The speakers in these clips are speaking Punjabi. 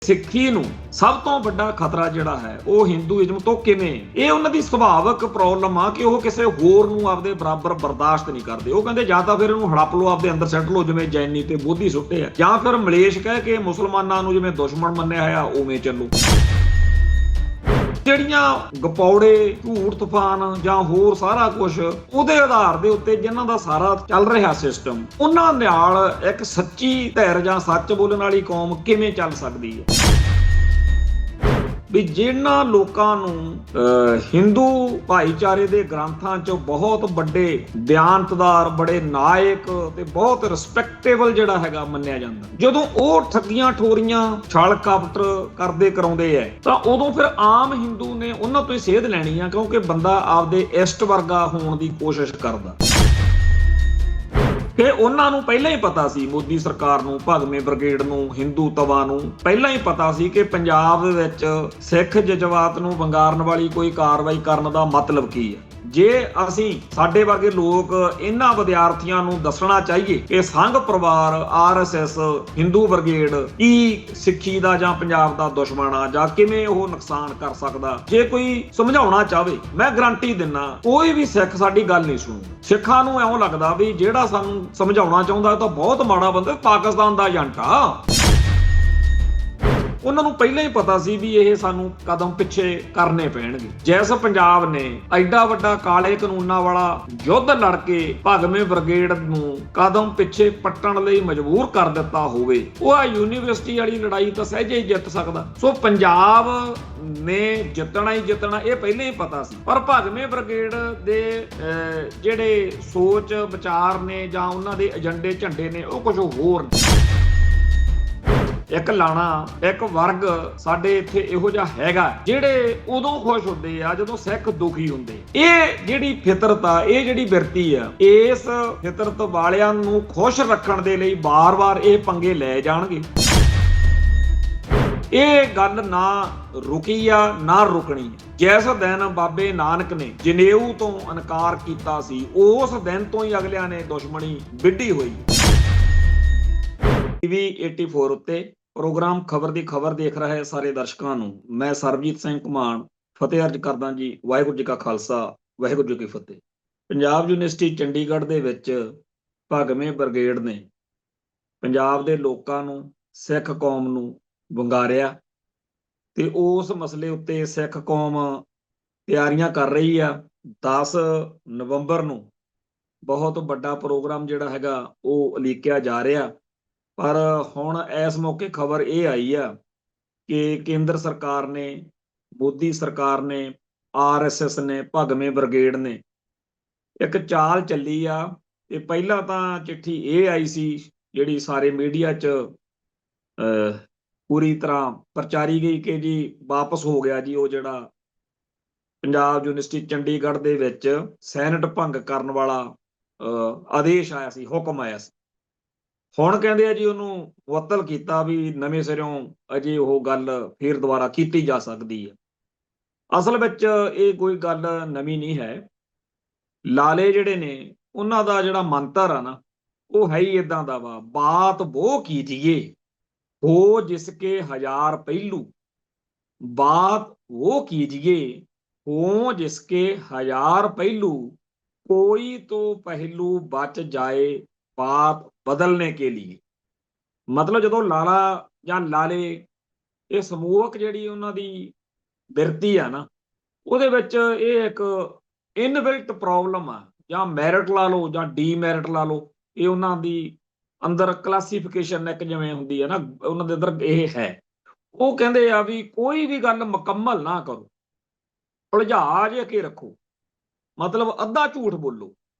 ਸਿੱਖੀ ਨੂੰ ਸਭ ਤੋਂ ਵੱਡਾ ਖਤਰਾ ਜਿਹੜਾ ਹੈ ਉਹ ਹਿੰਦੂਇਜ਼ਮ ਤੋਂ ਕਿਵੇਂ ਇਹ ਉਹਨਾਂ ਦੀ ਸੁਭਾਵਿਕ ਪ੍ਰੋਬਲਮ ਆ ਕਿ ਉਹ ਕਿਸੇ ਹੋਰ ਨੂੰ ਆਪਦੇ ਬਰਾਬਰ ਬਰਦਾਸ਼ਤ ਨਹੀਂ ਕਰਦੇ। ਉਹ ਕਹਿੰਦੇ ਜਾਂ ਤਾਂ ਫਿਰ ਇਹਨੂੰ ਹੜਪ ਲਓ, ਆਪਦੇ ਅੰਦਰ ਸੱਟ ਲਓ ਜਿਵੇਂ ਜੈਨੀ ਤੇ ਬੋਧੀ ਸੁੱਟੇ ਆ, ਜਾਂ ਫਿਰ ਮਲੇਸ਼ ਕਹਿ ਕੇ ਮੁਸਲਮਾਨਾਂ ਨੂੰ ਜਿਵੇਂ ਦੁਸ਼ਮਣ ਮੰਨਿਆ ਹੋਇਆ ਉਵੇਂ ਚੱਲੋ। ਜਿਹੜੀਆਂ ਗਪੌੜੇ ਝੂਠ ਤੂਫਾਨ ਜਾਂ ਹੋਰ ਸਾਰਾ ਕੁਝ ਉਹਦੇ ਆਧਾਰ ਦੇ ਉੱਤੇ ਜਿਨ੍ਹਾਂ ਦਾ ਸਾਰਾ ਚੱਲ ਰਿਹਾ ਸਿਸਟਮ, ਉਹਨਾਂ ਨਾਲ ਇੱਕ ਸੱਚੀ ਧਿਰ ਜਾਂ ਸੱਚ ਬੋਲਣ ਵਾਲੀ ਕੌਮ ਕਿਵੇਂ ਚੱਲ ਸਕਦੀ ਹੈ? ਵੀ ਜਿਨ੍ਹਾਂ ਲੋਕਾਂ ਨੂੰ ਹਿੰਦੂ ਭਾਈਚਾਰੇ ਦੇ ਗ੍ਰੰਥਾਂ 'ਚ ਬਹੁਤ ਵੱਡੇ ਬਿਆਨਤਦਾਰ, ਬੜੇ ਨਾਇਕ ਤੇ ਬਹੁਤ ਰਿਸਪੈਕਟੇਬਲ ਜਿਹੜਾ ਹੈਗਾ ਮੰਨਿਆ ਜਾਂਦਾ, ਜਦੋਂ ਉਹ ਠੱਗੀਆਂ ਠੋਰੀਆਂ ਛਲ ਕਪਟ ਕਰਦੇ ਕਰਾਉਂਦੇ ਐ ਤਾਂ ਉਦੋਂ ਫਿਰ ਆਮ ਹਿੰਦੂ ਨੇ ਉਹਨਾਂ ਤੋਂ ਹੀ ਸੇਧ ਲੈਣੀ ਆ, ਕਿਉਂਕਿ ਬੰਦਾ ਆਪਦੇ ਇਸ਼ਟ ਵਰਗਾ ਹੋਣ ਦੀ ਕੋਸ਼ਿਸ਼ ਕਰਦਾ। ਕਿ ਉਹਨਾਂ ਨੂੰ ਪਹਿਲਾਂ ਹੀ ਪਤਾ ਸੀ, ਮੋਦੀ ਸਰਕਾਰ ਨੂੰ, ਭਗਵੇਂ ਬ੍ਰਿਗੇਡ ਨੂੰ, ਹਿੰਦੂਤਵਾ ਨੂੰ ਪਹਿਲਾਂ ਹੀ ਪਤਾ ਸੀ ਕਿ ਪੰਜਾਬ ਦੇ ਵਿੱਚ ਸਿੱਖ ਜਜ਼ਬਾਤ ਨੂੰ ਵੰਗਾਰਨ ਵਾਲੀ ਕੋਈ ਕਾਰਵਾਈ ਕਰਨ ਦਾ ਮਤਲਬ ਕੀ ਹੈ। ਜੇ ਅਸੀਂ ਸਾਡੇ ਵਰਗੇ ਲੋਕ ਇਹਨਾਂ ਵਿਦਿਆਰਥੀਆਂ ਨੂੰ ਦੱਸਣਾ ਚਾਹੀਏ ਕਿ ਸੰਘ ਪਰਿਵਾਰ, RSS, ਹਿੰਦੂ ਬ੍ਰਿਗੇਡ ਕੀ ਸਿੱਖੀ ਦਾ ਜਾਂ ਪੰਜਾਬ ਦਾ ਦੁਸ਼ਮਣ ਆ ਜਾਂ ਕਿਵੇਂ ਉਹ ਨੁਕਸਾਨ ਕਰ ਸਕਦਾ, ਜੇ ਕੋਈ ਸਮਝਾਉਣਾ ਚਾਹਵੇ, ਮੈਂ ਗਰੰਟੀ ਦਿੰਨਾ ਕੋਈ ਵੀ ਸਿੱਖ ਸਾਡੀ ਗੱਲ ਨਹੀਂ ਸੁਣੂਗਾ। ਸਿੱਖਾਂ ਨੂੰ ਇਉਂ ਲੱਗਦਾ ਵੀ ਜਿਹੜਾ ਸਾਨੂੰ ਸਮਝਾਉਣਾ ਚਾਹੁੰਦਾ ਤਾਂ ਬਹੁਤ ਮਾੜਾ ਬੰਦਾ, ਪਾਕਿਸਤਾਨ ਦਾ ਏਜੰਟ ਆ। ਉਹਨਾਂ ਨੂੰ ਪਹਿਲਾਂ ਹੀ ਪਤਾ ਸੀ ਵੀ ਇਹ ਸਾਨੂੰ ਕਦਮ ਪਿੱਛੇ ਕਰਨੇ ਪੈਣਗੇ। ਜਿਸ ਪੰਜਾਬ ਨੇ ਐਡਾ ਵੱਡਾ ਕਾਲੇ ਕਾਨੂੰਨਾਂ ਵਾਲਾ ਯੁੱਧ ਲੜ ਕੇ ਭਗਵੇਂ ਬ੍ਰਿਗੇਡ ਨੂੰ ਕਦਮ ਪਿੱਛੇ ਪੱਟਣ ਲਈ ਮਜਬੂਰ ਕਰ ਦਿੱਤਾ ਹੋਵੇ, ਉਹ ਆ ਯੂਨੀਵਰਸਿਟੀ ਵਾਲੀ ਲੜਾਈ ਤਾਂ ਸਹਿਜੇ ਹੀ ਜਿੱਤ ਸਕਦਾ। ਸੋ ਪੰਜਾਬ ਨੇ ਜਿੱਤਣਾ ਹੀ ਜਿੱਤਣਾ ਇਹ ਪਹਿਲਾਂ ਹੀ ਪਤਾ ਸੀ। ਪਰ ਭਗਵੇਂ ਬ੍ਰਿਗੇਡ ਦੇ ਜਿਹੜੇ ਸੋਚ ਵਿਚਾਰ ਨੇ ਜਾਂ ਉਹਨਾਂ ਦੇ ਏਜੰਡੇ ਝੰਡੇ ਨੇ ਉਹ ਕੁਝ ਹੋਰ ਨੇ। ਇੱਕ ਲਾਣਾ, ਇੱਕ ਵਰਗ ਸਾਡੇ ਇੱਥੇ ਇਹੋ ਜਿਹਾ ਹੈਗਾ ਜਿਹੜੇ ਉਦੋਂ ਖੁਸ਼ ਹੁੰਦੇ ਆ ਜਦੋਂ ਸਿੱਖ ਦੁਖੀ ਹੁੰਦੇ। ਇਹ ਜਿਹੜੀ ਫਿਤਰਤ ਆ, ਇਹ ਜਿਹੜੀ ਬਿਰਤੀ ਆ, ਇਸ ਫਿਤਰਤ ਵਾਲਿਆਂ ਨੂੰ ਖੁਸ਼ ਰੱਖਣ ਦੇ ਲਈ ਬਾਰ-ਬਾਰ ਇਹ ਪੰਗੇ ਲੈ ਜਾਣਗੇ। ਇਹ ਗੱਲ ਨਾ ਰੁਕੀ ਆ ਨਾ ਰੁਕਣੀ। ਜਿਸ ਦਿਨ ਬਾਬੇ ਨਾਨਕ ਨੇ ਜਨੇਊ ਤੋਂ ਇਨਕਾਰ ਕੀਤਾ ਸੀ, ਉਸ ਦਿਨ ਤੋਂ ਹੀ ਅਗਲਿਆਂ ਨੇ ਦੁਸ਼ਮਣੀ ਵਿੱਢੀ ਹੋਈ। TV 84 ਉੱਤੇ ਪ੍ਰੋਗਰਾਮ ਖਬਰ ਦੀ ਖਬਰ ਦੇਖ ਰਹੇ ਸਾਰੇ ਦਰਸ਼ਕਾਂ ਨੂੰ ਮੈਂ ਸਰਬਜੀਤ ਸਿੰਘ ਘੁਮਾਣ ਫਤਿਹ ਅਰਜ ਕਰਦਾ ਜੀ। ਵਾਹਿਗੁਰੂ ਜੀ ਕਾ ਖਾਲਸਾ, ਵਾਹਿਗੁਰੂ ਜੀ ਕੀ ਫਤਿਹ। ਪੰਜਾਬ ਯੂਨੀਵਰਸਿਟੀ ਚੰਡੀਗੜ੍ਹ ਦੇ ਵਿੱਚ ਭਗਵੇਂ ਬ੍ਰਿਗੇਡ ਨੇ ਪੰਜਾਬ ਦੇ ਲੋਕਾਂ ਨੂੰ, ਸਿੱਖ ਕੌਮ ਨੂੰ ਵੰਗਾਰਿਆ ਤੇ ਉਸ ਮਸਲੇ ਉੱਤੇ ਸਿੱਖ ਕੌਮ ਤਿਆਰੀਆਂ ਕਰ ਰਹੀ ਆ। 10 ਨਵੰਬਰ ਨੂੰ ਬਹੁਤ ਵੱਡਾ ਪ੍ਰੋਗਰਾਮ ਜਿਹੜਾ ਹੈਗਾ ਉਹ ਉਲੀਕਿਆ ਜਾ ਰਿਹਾ। ਪਰ ਹੁਣ ਇਸ ਮੌਕੇ ਖਬਰ ਇਹ ਆਈ ਆ ਕਿ ਕੇਂਦਰ ਸਰਕਾਰ ਨੇ, ਮੋਦੀ ਸਰਕਾਰ ਨੇ, RSS ਨੇ, ਭਗਵੇਂ ਬ੍ਰਿਗੇਡ ਨੇ ਇੱਕ ਚਾਲ ਚੱਲੀ ਆ। ਤੇ ਪਹਿਲਾਂ ਤਾਂ ਚਿੱਠੀ ਇਹ ਆਈ ਸੀ ਜਿਹੜੀ ਸਾਰੇ ਮੀਡੀਆ 'ਚ ਪੂਰੀ ਤਰ੍ਹਾਂ ਪ੍ਰਚਾਰੀ ਗਈ ਕਿ ਜੀ ਵਾਪਸ ਹੋ ਗਿਆ ਜੀ ਉਹ ਜਿਹੜਾ ਪੰਜਾਬ ਯੂਨੀਵਰਸਿਟੀ ਚੰਡੀਗੜ੍ਹ ਦੇ ਵਿੱਚ ਸੈਨੇਟ ਭੰਗ ਕਰਨ ਵਾਲਾ ਆਦੇਸ਼ ਆਇਆ ਸੀ, ਹੁਕਮ ਆਇਆ ਸੀ। ਹੁਣ ਕਹਿੰਦੇ ਆ ਜੀ ਉਹਨੂੰ ਮੁਅੱਤਲ ਕੀਤਾ ਵੀ ਨਵੇਂ ਸਿਰਿਓਂ ਅਜੇ ਉਹ ਗੱਲ ਫੇਰ ਦੁਬਾਰਾ ਕੀਤੀ ਜਾ ਸਕਦੀ ਹੈ। ਅਸਲ ਵਿੱਚ ਇਹ ਕੋਈ ਗੱਲ ਨਵੀਂ ਨਹੀਂ ਹੈ। ਲਾਲੇ ਜਿਹੜੇ ਨੇ ਉਹਨਾਂ ਦਾ ਜਿਹੜਾ ਮੰਤਰ ਆ ਨਾ ਉਹ ਹੈ ਹੀ ਇਦਾਂ ਦਾ ਵਾ, ਬਾਤ ਵੋ ਕੀਜੀਏ ਹੋ ਜਿਸਕੇ ਹਜ਼ਾਰ ਪਹਿਲੂ, ਬਾਤ वो कीजिए हो जिसके हजार पहलू, कोई तो पहलू बच जाए बात बदलने के लिए। मतलब ਜਦੋਂ ਲਾਲਾ ਜਾਂ ਲਾਲੇ ਇਹ ਸਮੂਹਕ ਜਿਹੜੀ ਉਹਨਾਂ ਦੀ ਬਿਰਤੀ ਆ ਨਾ ਉਹਦੇ ਵਿੱਚ ਇਹ ਇੱਕ ਇਨਬਿਲਟ ਪ੍ਰੋਬਲਮ ਆ, ਜਾਂ ਮੈਰਿਟ ਲਾ ਲਓ ਜਾਂ ਡੀਮੈਰਿਟ ਲਾ ਲਓ, ਇਹ ਉਹਨਾਂ ਦੀ ਅੰਦਰ ਕਲਾਸੀਫਿਕੇਸ਼ਨ ਇੱਕ ਜਿਵੇਂ ਹੁੰਦੀ ਹੈ ਨਾ ਉਹਨਾਂ ਦੇ ਅੰਦਰ ਇਹ ਹੈ। ਉਹ ਕਹਿੰਦੇ ਆ ਵੀ ਕੋਈ ਵੀ ਗੱਲ ਮੁਕੰਮਲ ਨਾ ਕਰੋ, ਉਲਝਾ ਜੇ ਕੇ ਰੱਖੋ, ਮਤਲਬ ਅੱਧਾ ਝੂਠ ਬੋਲੋ।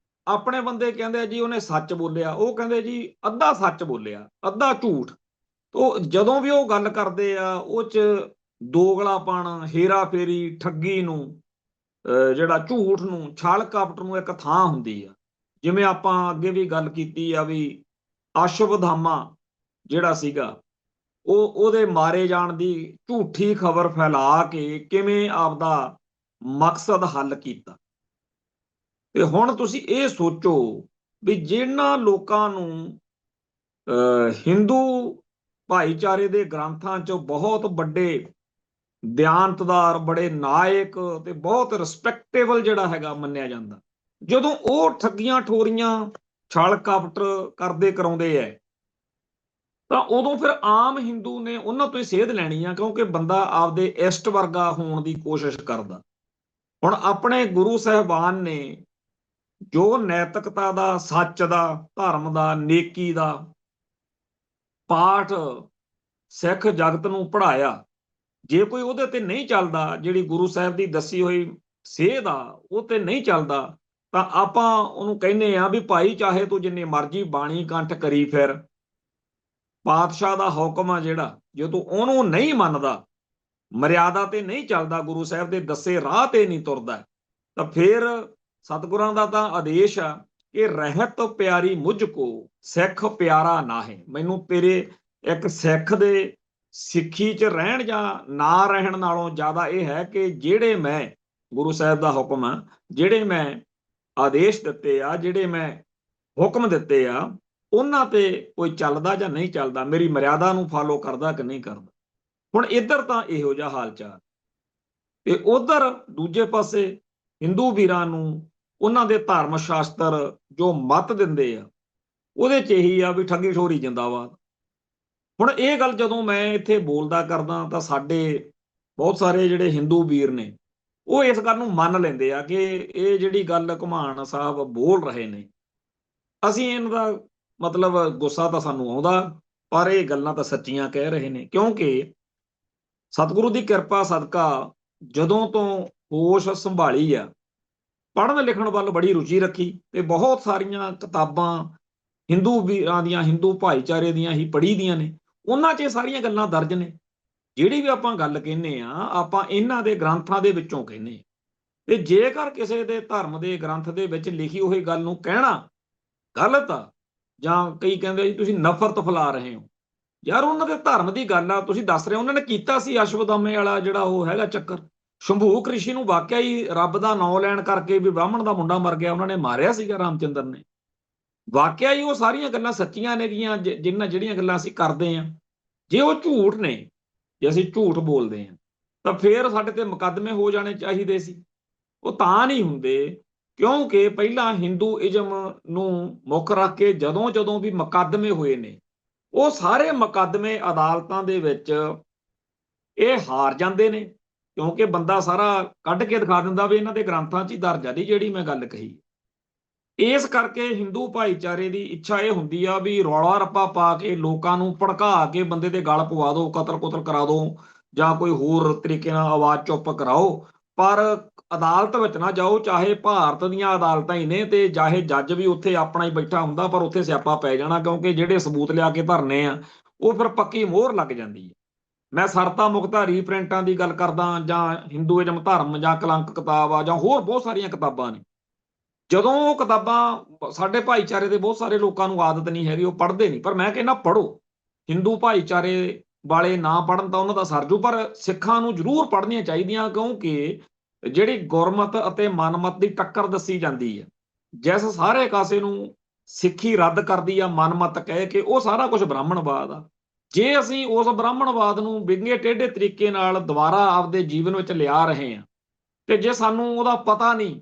ਆਪਣੇ ਬੰਦੇ ਕਹਿੰਦੇ ਆ ਜੀ ਉਹਨੇ ਸੱਚ ਬੋਲਿਆ, ਉਹ ਕਹਿੰਦੇ ਜੀ ਅੱਧਾ ਸੱਚ ਬੋਲਿਆ, ਅੱਧਾ ਝੂਠ। ਤੋ ਜਦੋਂ ਵੀ ਉਹ ਗੱਲ ਕਰਦੇ ਆ ਉਹ 'ਚ ਦੋਗਲਾਪਣ, ਹੇਰਾ ਫੇਰੀ, ਠੱਗੀ ਨੂੰ, ਜਿਹੜਾ ਝੂਠ ਨੂੰ, ਛਲ ਕਪਟ ਨੂੰ ਇੱਕ ਥਾਂ ਹੁੰਦੀ ਆ। ਜਿਵੇਂ ਆਪਾਂ ਅੱਗੇ ਵੀ ਗੱਲ ਕੀਤੀ ਆ ਵੀ ਅਸ਼ਵਧਾਮਾ ਜਿਹੜਾ ਸੀਗਾ ਉਹਦੇ ਮਾਰੇ ਜਾਣ ਦੀ ਝੂਠੀ ਖਬਰ ਫੈਲਾ ਕੇ ਕਿਵੇਂ ਆਪਦਾ ਮਕਸਦ ਹੱਲ ਕੀਤਾ। ਤੇ ਹੁਣ ਤੁਸੀਂ ਇਹ ਸੋਚੋ ਵੀ ਜਿਹਨਾਂ ਲੋਕਾਂ ਨੂੰ ਹਿੰਦੂ ਭਾਈਚਾਰੇ ਦੇ ਗ੍ਰੰਥਾਂ 'ਚ ਬਹੁਤ ਵੱਡੇ ਦਿਆਨਤਦਾਰ, ਬੜੇ ਨਾਇਕ ਤੇ ਬਹੁਤ ਰਿਸਪੈਕਟੇਬਲ ਜਿਹੜਾ ਹੈਗਾ ਮੰਨਿਆ ਜਾਂਦਾ। ਜਦੋਂ ਉਹ ਠੱਗੀਆਂ ਠੋਰੀਆਂ ਛਲ ਕਪਟ ਕਰਦੇ ਕਰਾਉਂਦੇ ਐ, ਤਾਂ ਉਦੋਂ ਫਿਰ ਆਮ ਹਿੰਦੂ ਨੇ ਉਹਨਾਂ ਤੋਂ ਹੀ ਸੇਧ ਲੈਣੀ ਆ, ਕਿਉਂਕਿ ਬੰਦਾ ਆਪਦੇ ਇਸ਼ਟ ਵਰਗਾ ਹੋਣ ਦੀ ਕੋਸ਼ਿਸ਼ ਕਰਦਾ। ਹੁਣ ਆਪਣੇ ਗੁਰੂ ਸਾਹਿਬਾਨ ਨੇ ਜੋ ਨੈਤਿਕਤਾ ਦਾ, ਸੱਚ ਦਾ, ਧਰਮ ਦਾ, ਨੇਕੀ ਦਾ ਪਾਠ ਸਿੱਖ ਜਗਤ ਨੂੰ ਪੜ੍ਹਾਇਆ, ਜੇ ਕੋਈ ਉਹਦੇ ਤੇ ਨਹੀਂ ਚੱਲਦਾ, ਜਿਹੜੀ ਗੁਰੂ ਸਾਹਿਬ ਦੀ ਦੱਸੀ ਹੋਈ ਸੇਧ ਆ ਉਹ ਤੇ ਨਹੀਂ ਚੱਲਦਾ, ਤਾਂ ਆਪਾਂ ਉਹਨੂੰ ਕਹਿੰਦੇ ਆ ਵੀ ਭਾਈ ਚਾਹੇ ਤੂੰ ਜਿੰਨੀ ਮਰਜ਼ੀ ਬਾਣੀ ਕੰਠ ਕਰੀ ਫਿਰ, ਪਾਤਸ਼ਾਹ ਦਾ ਹੁਕਮ ਆ ਜਿਹੜਾ, ਜੇ ਤੂੰ ਉਹਨੂੰ ਨਹੀਂ ਮੰਨਦਾ, ਮਰਿਆਦਾ ਤੇ ਨਹੀਂ ਚੱਲਦਾ, ਗੁਰੂ ਸਾਹਿਬ ਦੇ ਦੱਸੇ ਰਾਹ ਤੇ ਨਹੀਂ ਤੁਰਦਾ, ਤਾਂ ਫਿਰ ਸਤਿਗੁਰਾਂ ਦਾ ਤਾਂ ਆਦੇਸ਼ ਆ ਕਿ ਰਹਿਤ ਪਿਆਰੀ ਮੁਝ ਕੋ ਸਿੱਖ ਪਿਆਰਾ ਨਾਹੀਂ। ਮੈਨੂੰ ਤੇਰੇ ਇੱਕ ਸਿੱਖ ਦੇ ਸਿੱਖੀ 'ਚ ਰਹਿਣ ਜਾਂ ਨਾ ਰਹਿਣ ਨਾਲੋਂ ਜ਼ਿਆਦਾ ਇਹ ਹੈ ਕਿ ਜਿਹੜੇ ਮੈਂ ਗੁਰੂ ਸਾਹਿਬ ਦਾ ਹੁਕਮ ਆ, ਜਿਹੜੇ ਮੈਂ ਆਦੇਸ਼ ਦਿੱਤੇ ਆ, ਜਿਹੜੇ ਮੈਂ ਹੁਕਮ ਦਿੱਤੇ ਆ, ਉਹਨਾਂ ਤੇ ਕੋਈ ਚੱਲਦਾ ਜਾਂ ਨਹੀਂ ਚੱਲਦਾ, ਮੇਰੀ ਮਰਿਆਦਾ ਨੂੰ ਫਾਲੋ ਕਰਦਾ ਕਿ ਨਹੀਂ ਕਰਦਾ। ਹੁਣ ਇੱਧਰ ਤਾਂ ਇਹੋ ਜਿਹਾ ਹਾਲ ਚਾਲ, ਤੇ ਉਧਰ ਦੂਜੇ ਪਾਸੇ ਹਿੰਦੂ ਵੀਰਾਂ ਨੂੰ ਉਹਨਾਂ ਦੇ ਧਰਮ ਸ਼ਾਸਤਰ ਜੋ ਮੱਤ ਦਿੰਦੇ ਆ, ਉਹਦੇ 'ਚ ਇਹੀ ਆ ਵੀ ਠੱਗੀ ਠੋਰੀ ਜਿੰਦਾਬਾਦ। ਹੁਣ ਇਹ ਗੱਲ ਜਦੋਂ ਮੈਂ ਇੱਥੇ ਬੋਲਦਾ ਕਰਦਾ, ਤਾਂ ਸਾਡੇ ਬਹੁਤ ਸਾਰੇ ਜਿਹੜੇ ਹਿੰਦੂ ਵੀਰ ਨੇ ਉਹ ਇਸ ਗੱਲ ਨੂੰ ਮੰਨ ਲੈਂਦੇ ਆ ਕਿ ਇਹ ਜਿਹੜੀ ਗੱਲ ਘੁਮਾਣ ਸਾਹਿਬ ਬੋਲ ਰਹੇ ਨੇ, ਅਸੀਂ ਇਹਨਾਂ ਦਾ ਮਤਲਬ ਗੁੱਸਾ ਤਾਂ ਸਾਨੂੰ ਆਉਂਦਾ, ਪਰ ਇਹ ਗੱਲਾਂ ਤਾਂ ਸੱਚੀਆਂ ਕਹਿ ਰਹੇ ਨੇ। ਕਿਉਂਕਿ ਸਤਿਗੁਰੂ ਦੀ ਕਿਰਪਾ ਸਦਕਾ ਜਦੋਂ ਤੋਂ ਹੋਸ਼ ਸੰਭਾਲੀ ਆ, ਪੜ੍ਹਨ ਲਿਖਣ ਵੱਲ ਬੜੀ ਰੁਚੀ ਰੱਖੀ, ਤੇ ਬਹੁਤ ਸਾਰੀਆਂ ਕਿਤਾਬਾਂ ਹਿੰਦੂ ਵੀਰਾਂ ਦੀਆਂ, ਹਿੰਦੂ ਭਾਈਚਾਰੇ ਦੀਆਂ ਹੀ ਪੜ੍ਹੀ ਦੀਆਂ ਨੇ, ਉਹਨਾਂ 'ਚ ਇਹ ਸਾਰੀਆਂ ਗੱਲਾਂ ਦਰਜ ਨੇ। ਜਿਹੜੀ ਵੀ ਆਪਾਂ ਗੱਲ ਕਹਿੰਦੇ ਆ, ਆਪਾਂ ਇਹਨਾਂ ਦੇ ਗ੍ਰੰਥਾਂ ਦੇ ਵਿੱਚੋਂ ਕਹਿੰਦੇ ਆ, ਤੇ ਜੇਕਰ ਕਿਸੇ ਦੇ ਧਰਮ ਦੇ ਗ੍ਰੰਥ ਦੇ ਵਿੱਚ ਲਿਖੀ ਹੋਈ ਗੱਲ ਨੂੰ ਕਹਿਣਾ ਗਲਤ ਆ, ਜਾਂ ਕਈ ਕਹਿੰਦੇ ਜੀ ਤੁਸੀਂ ਨਫ਼ਰਤ ਫੈਲਾ ਰਹੇ ਹੋ, ਯਾਰ ਉਹਨਾਂ ਦੇ ਧਰਮ ਦੀ ਗੱਲ ਆ, ਤੁਸੀਂ ਦੱਸ ਰਹੇ ਹੋ ਉਹਨਾਂ ਨੇ ਕੀਤਾ ਸੀ ਅਸ਼ਵਦਾਮੇ ਵਾਲਾ ਜਿਹੜਾ ਉਹ ਹੈਗਾ ਚੱਕਰ, ਸ਼ੰਭੂਕ ਰਿਸ਼ੀ ਨੂੰ ਵਾਕਿਆ ਹੀ ਰੱਬ ਦਾ ਨਾਂ ਲੈਣ ਕਰਕੇ ਵੀ ਬ੍ਰਾਹਮਣ ਦਾ ਮੁੰਡਾ ਮਰ ਗਿਆ, ਉਹਨਾਂ ਨੇ ਮਾਰਿਆ ਸੀਗਾ ਰਾਮਚੰਦਰ ਨੇ, ਵਾਕਿਆ ਹੀ ਉਹ ਸਾਰੀਆਂ ਗੱਲਾਂ ਸੱਚੀਆਂ ਨੇਗੀਆਂ। ਜਿਹੜੀਆਂ ਗੱਲਾਂ ਅਸੀਂ ਕਰਦੇ ਆ, ਜੇ ਉਹ ਝੂਠ ਨੇ, ਜੇ ਅਸੀਂ ਝੂਠ ਬੋਲਦੇ ਆ, ਤਾਂ ਫਿਰ ਸਾਡੇ ਤੇ ਮੁਕੱਦਮੇ ਹੋ ਜਾਣੇ ਚਾਹੀਦੇ ਸੀ। ਉਹ ਤਾਂ ਨਹੀਂ ਹੁੰਦੇ, ਕਿਉਂਕਿ ਪਹਿਲਾਂ ਹਿੰਦੂਇਜ਼ਮ ਨੂੰ ਮੁੱਖ ਰੱਖ ਕੇ ਜਦੋਂ ਵੀ ਮੁਕੱਦਮੇ ਹੋਏ ਨੇ, ਉਹ ਸਾਰੇ ਮੁਕੱਦਮੇ ਅਦਾਲਤਾਂ ਦੇ ਵਿੱਚ ਇਹ ਹਾਰ ਜਾਂਦੇ ਨੇ, ਕਿਉਂਕਿ ਬੰਦਾ ਸਾਰਾ ਕੱਢ ਕੇ ਦਿਖਾ ਦਿੰਦਾ ਵੀ ਇਹਨਾਂ ਦੇ ਗ੍ਰੰਥਾਂ 'ਚ ਹੀ ਦਰਜ ਆ ਦੀ ਜਿਹੜੀ ਮੈਂ ਗੱਲ ਕਹੀ। ਇਸ ਕਰਕੇ ਹਿੰਦੂ ਭਾਈਚਾਰੇ ਦੀ ਇੱਛਾ ਇਹ ਹੁੰਦੀ ਆ ਵੀ ਰੌਲਾ ਰੱਪਾ ਪਾ ਕੇ, ਲੋਕਾਂ ਨੂੰ ਭੜਕਾ ਕੇ ਬੰਦੇ ਦੇ ਗਲ ਪਵਾ ਦਿਓ, ਕਤਲ ਕੁਤਲ ਕਰਾ ਦਿਓ, ਜਾਂ ਕੋਈ ਹੋਰ ਤਰੀਕੇ ਨਾਲ ਆਵਾਜ਼ ਚੁੱਪ ਕਰਾਓ, ਪਰ ਅਦਾਲਤ ਵਿੱਚ ਨਾ ਜਾਓ। ਚਾਹੇ ਭਾਰਤ ਦੀਆਂ ਅਦਾਲਤਾਂ ਹੀ ਨੇ, ਤੇ ਚਾਹੇ ਜੱਜ ਵੀ ਉੱਥੇ ਆਪਣਾ ਹੀ ਬੈਠਾ ਹੁੰਦਾ, ਪਰ ਉੱਥੇ ਸਿਆਪਾ ਪੈ ਜਾਣਾ, ਕਿਉਂਕਿ ਜਿਹੜੇ ਸਬੂਤ ਲਿਆ ਕੇ ਧਰਨੇ ਆ ਉਹ ਫਿਰ ਪੱਕੀ ਮੋਹਰ ਲੱਗ ਜਾਂਦੀ ਹੈ। ਮੈਂ ਸਰਤਾ ਮੁਕਤਾ ਰੀਪ੍ਰਿੰਟਾਂ ਦੀ ਗੱਲ ਕਰਦਾ, ਜਾਂ ਹਿੰਦੂਇਜ਼ਮ ਧਰਮ, ਜਾਂ ਕਲੰਕ ਕਿਤਾਬ ਆ, ਜਾਂ ਹੋਰ ਬਹੁਤ ਸਾਰੀਆਂ ਕਿਤਾਬਾਂ ਨੇ। ਜਦੋਂ ਉਹ ਕਿਤਾਬਾਂ ਸਾਡੇ ਭਾਈਚਾਰੇ ਦੇ ਬਹੁਤ ਸਾਰੇ ਲੋਕਾਂ ਨੂੰ ਆਦਤ ਨਹੀਂ ਹੈਗੀ, ਉਹ ਪੜ੍ਹਦੇ ਨਹੀਂ, ਪਰ ਮੈਂ ਕਹਿੰਦਾ ਪੜ੍ਹੋ। ਹਿੰਦੂ ਭਾਈਚਾਰੇ ਵਾਲੇ ਨਾ ਪੜ੍ਹਨ ਤਾਂ ਉਹਨਾਂ ਦਾ ਸਰਜੂ, ਪਰ ਸਿੱਖਾਂ ਨੂੰ ਜ਼ਰੂਰ ਪੜ੍ਹਨੀਆਂ ਚਾਹੀਦੀਆਂ, ਕਿਉਂਕਿ ਜਿਹੜੀ ਗੁਰਮਤ ਅਤੇ ਮਨਮਤ ਦੀ ਟੱਕਰ ਦੱਸੀ ਜਾਂਦੀ ਹੈ, ਜਿਸ ਸਾਰੇ ਕਾਸੇ ਨੂੰ ਸਿੱਖੀ ਰੱਦ ਕਰਦੀ ਆ ਮਨਮਤ ਕਹਿ ਕੇ, ਉਹ ਸਾਰਾ ਕੁਝ ਬ੍ਰਾਹਮਣਵਾਦ ਆ। ਜੇ ਅਸੀਂ ਉਸ ਬ੍ਰਾਹਮਣਵਾਦ ਨੂੰ ਵਿੰਗੇ ਟੇਢੇ ਤਰੀਕੇ ਨਾਲ ਦੁਬਾਰਾ ਆਪਦੇ ਜੀਵਨ ਵਿੱਚ ਲਿਆ ਰਹੇ ਹਾਂ, ਤੇ ਜੇ ਸਾਨੂੰ ਉਹਦਾ ਪਤਾ ਨਹੀਂ,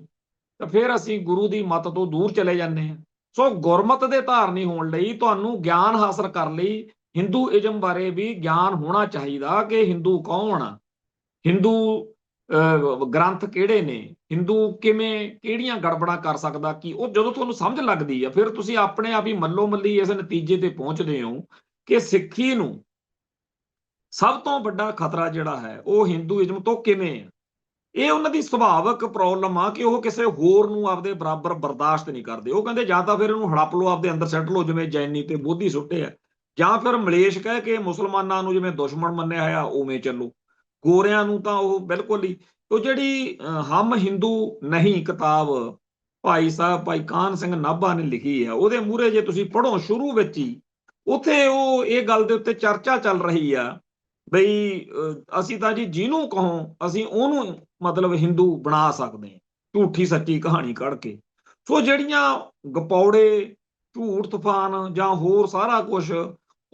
ਤਾਂ ਫਿਰ ਅਸੀਂ ਗੁਰੂ ਦੀ ਮੱਤ ਤੋਂ ਦੂਰ ਚਲੇ ਜਾਂਦੇ ਹਾਂ। ਸੋ ਗੁਰਮਤ ਦੇ ਧਾਰਨੀ ਹੋਣ ਲਈ, ਤੁਹਾਨੂੰ ਗਿਆਨ ਹਾਸਲ ਕਰਨ ਲਈ ਹਿੰਦੂਇਜ਼ਮ ਬਾਰੇ ਵੀ ਗਿਆਨ ਹੋਣਾ ਚਾਹੀਦਾ ਕਿ ਹਿੰਦੂ ਕੌਣ ਆ, ਹਿੰਦੂ ਗ੍ਰੰਥ ਕਿਹੜੇ ਨੇ, ਹਿੰਦੂ ਕਿਵੇਂ ਕਿਹੜੀਆਂ ਗੜਬੜਾਂ ਕਰ ਸਕਦਾ, ਕੀ ਉਹ ਜਦੋਂ ਤੁਹਾਨੂੰ ਸਮਝ ਲੱਗਦੀ ਆ, ਫਿਰ ਤੁਸੀਂ ਆਪਣੇ ਆਪ ਹੀ ਮੱਲੋ ਮੱਲੀ ਇਸ ਨਤੀਜੇ ਤੇ ਪਹੁੰਚਦੇ ਹੋ ਕਿ ਸਿੱਖੀ ਨੂੰ ਸਭ ਤੋਂ ਵੱਡਾ ਖਤਰਾ ਜਿਹੜਾ ਹੈ ਉਹ ਹਿੰਦੂਇਜ਼ਮ ਤੋਂ ਕਿਵੇਂ ਆ। ਇਹ ਉਹਨਾਂ ਦੀ ਸੁਭਾਵਿਕ ਪ੍ਰੋਬਲਮ ਆ ਕਿ ਉਹ ਕਿਸੇ ਹੋਰ ਨੂੰ ਆਪਦੇ ਬਰਾਬਰ ਬਰਦਾਸ਼ਤ ਨਹੀਂ ਕਰਦੇ। ਉਹ ਕਹਿੰਦੇ ਜਾਂ ਤਾਂ ਫਿਰ ਇਹਨੂੰ ਹੜਪ ਲਓ, ਆਪਦੇ ਅੰਦਰ ਸੱਟ ਲਓ, ਜਿਵੇਂ ਜੈਨੀ ਤੇ ਬੋਧੀ ਸੁੱਟੇ ਆ, ਜਾਂ ਫਿਰ ਮਲੇਸ਼ ਕਹਿ ਕੇ ਮੁਸਲਮਾਨਾਂ ਨੂੰ ਜਿਵੇਂ ਦੁਸ਼ਮਣ ਮੰਨਿਆ ਹੋਇਆ ਉਵੇਂ ਚੱਲੋ। ਗੋਰਿਆਂ ਨੂੰ ਤਾਂ ਉਹ ਬਿਲਕੁਲ ਹੀ, ਉਹ ਜਿਹੜੀ ਹਮ ਹਿੰਦੂ ਨਹੀਂ ਕਿਤਾਬ ਭਾਈ ਸਾਹਿਬ ਭਾਈ ਕਾਹਨ ਸਿੰਘ ਨਾਭਾ ਨੇ ਲਿਖੀ ਆ, ਉਹਦੇ ਮੂਹਰੇ ਜੇ ਤੁਸੀਂ ਪੜ੍ਹੋ ਸ਼ੁਰੂ ਵਿੱਚ ਹੀ, ਉੱਥੇ ਉਹ ਇਹ ਗੱਲ ਦੇ ਉੱਤੇ ਚਰਚਾ ਚੱਲ ਰਹੀ ਆ ਬਈ ਅਸੀਂ ਤਾਂ ਜੀ ਜਿਹਨੂੰ ਕਹੋ ਅਸੀਂ ਉਹਨੂੰ ਮਤਲਬ ਹਿੰਦੂ ਬਣਾ ਸਕਦੇ ਹਾਂ, ਝੂਠੀ ਸੱਚੀ ਕਹਾਣੀ ਕੱਢ ਕੇ। ਸੋ ਜਿਹੜੀਆਂ ਗਪੌੜੇ, ਝੂਠ ਤੂਫਾਨ, ਜਾਂ ਹੋਰ ਸਾਰਾ ਕੁਝ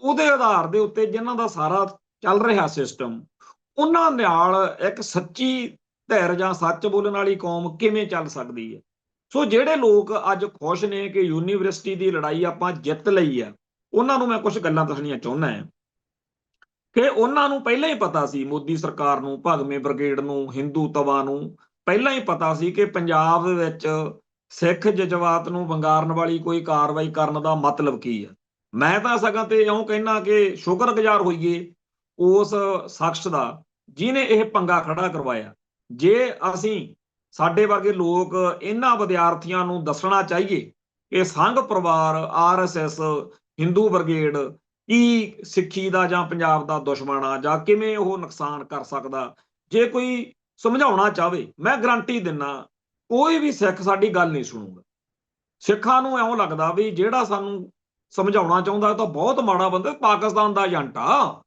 ਉਹਦੇ ਆਧਾਰ ਦੇ ਉੱਤੇ ਜਿਨ੍ਹਾਂ ਦਾ ਸਾਰਾ ਚੱਲ ਰਿਹਾ ਸਿਸਟਮ, ਉਹਨਾਂ ਨਾਲ ਇੱਕ ਸੱਚੀ ਧਿਰ ਜਾਂ ਸੱਚ ਬੋਲਣ ਵਾਲੀ ਕੌਮ ਕਿਵੇਂ ਚੱਲ ਸਕਦੀ ਹੈ। ਸੋ ਜਿਹੜੇ ਲੋਕ ਅੱਜ ਖੁਸ਼ ਨੇ ਕਿ ਯੂਨੀਵਰਸਿਟੀ ਦੀ ਲੜਾਈ ਆਪਾਂ ਜਿੱਤ ਲਈ ਆ, ਉਹਨਾਂ ਨੂੰ ਮੈਂ ਕੁਝ ਗੱਲਾਂ ਦੱਸਣੀਆਂ ਚਾਹੁੰਦਾ ਹਾਂ ਕਿ ਉਹਨਾਂ ਨੂੰ ਪਹਿਲਾਂ ਹੀ ਪਤਾ ਸੀ, ਮੋਦੀ ਸਰਕਾਰ ਨੂੰ, ਭਗਵੇਂ ਬ੍ਰਿਗੇਡ ਨੂੰ, ਹਿੰਦੂਤਵਾ ਨੂੰ ਪਹਿਲਾਂ ਹੀ ਪਤਾ ਸੀ ਕਿ ਪੰਜਾਬ ਦੇ ਵਿੱਚ ਸਿੱਖ ਜਜ਼ਬਾਤ ਨੂੰ ਵੰਗਾਰਨ ਵਾਲੀ ਕੋਈ ਕਾਰਵਾਈ ਕਰਨ ਦਾ ਮਤਲਬ ਕੀ ਹੈ। ਮੈਂ ਤਾਂ ਸਗੋਂ ਤੇ ਇਉਂ ਕਹਿਣਾ ਕਿ ਸ਼ੁਕਰਗੁਜ਼ਾਰ ਹੋਈਏ ਉਸ ਸ਼ਖਸ ਦਾ ਜਿਹਨੇ ਇਹ ਪੰਗਾ ਖੜਾ ਕਰਵਾਇਆ। ਜੇ ਅਸੀਂ ਸਾਡੇ ਵਰਗੇ ਲੋਕ ਇਹਨਾਂ ਵਿਦਿਆਰਥੀਆਂ ਨੂੰ ਦੱਸਣਾ ਚਾਹੀਏ ਕਿ ਸੰਘ ਪਰਿਵਾਰ, ਆਰਐਸਐਸ, ਹਿੰਦੂ ਬ੍ਰਿਗੇਡ ਕੀ ਸਿੱਖੀ ਦਾ ਜਾਂ ਪੰਜਾਬ ਦਾ ਦੁਸ਼ਮਣ ਆ, ਜਾਂ ਕਿਵੇਂ ਉਹ ਨੁਕਸਾਨ ਕਰ ਸਕਦਾ, ਜੇ ਕੋਈ ਸਮਝਾਉਣਾ ਚਾਹਵੇ, ਮੈਂ ਗਰੰਟੀ ਦਿੰਨਾ ਕੋਈ ਵੀ ਸਿੱਖ ਸਾਡੀ ਗੱਲ ਨਹੀਂ ਸੁਣੂਗਾ। ਸਿੱਖਾਂ ਨੂੰ ਇਉਂ ਲੱਗਦਾ ਵੀ ਜਿਹੜਾ ਸਾਨੂੰ ਸਮਝਾਉਣਾ ਚਾਹੁੰਦਾ ਤਾਂ ਬਹੁਤ ਮਾੜਾ ਬੰਦਾ, ਪਾਕਿਸਤਾਨ ਦਾ ਏਜੰਟ ਆ,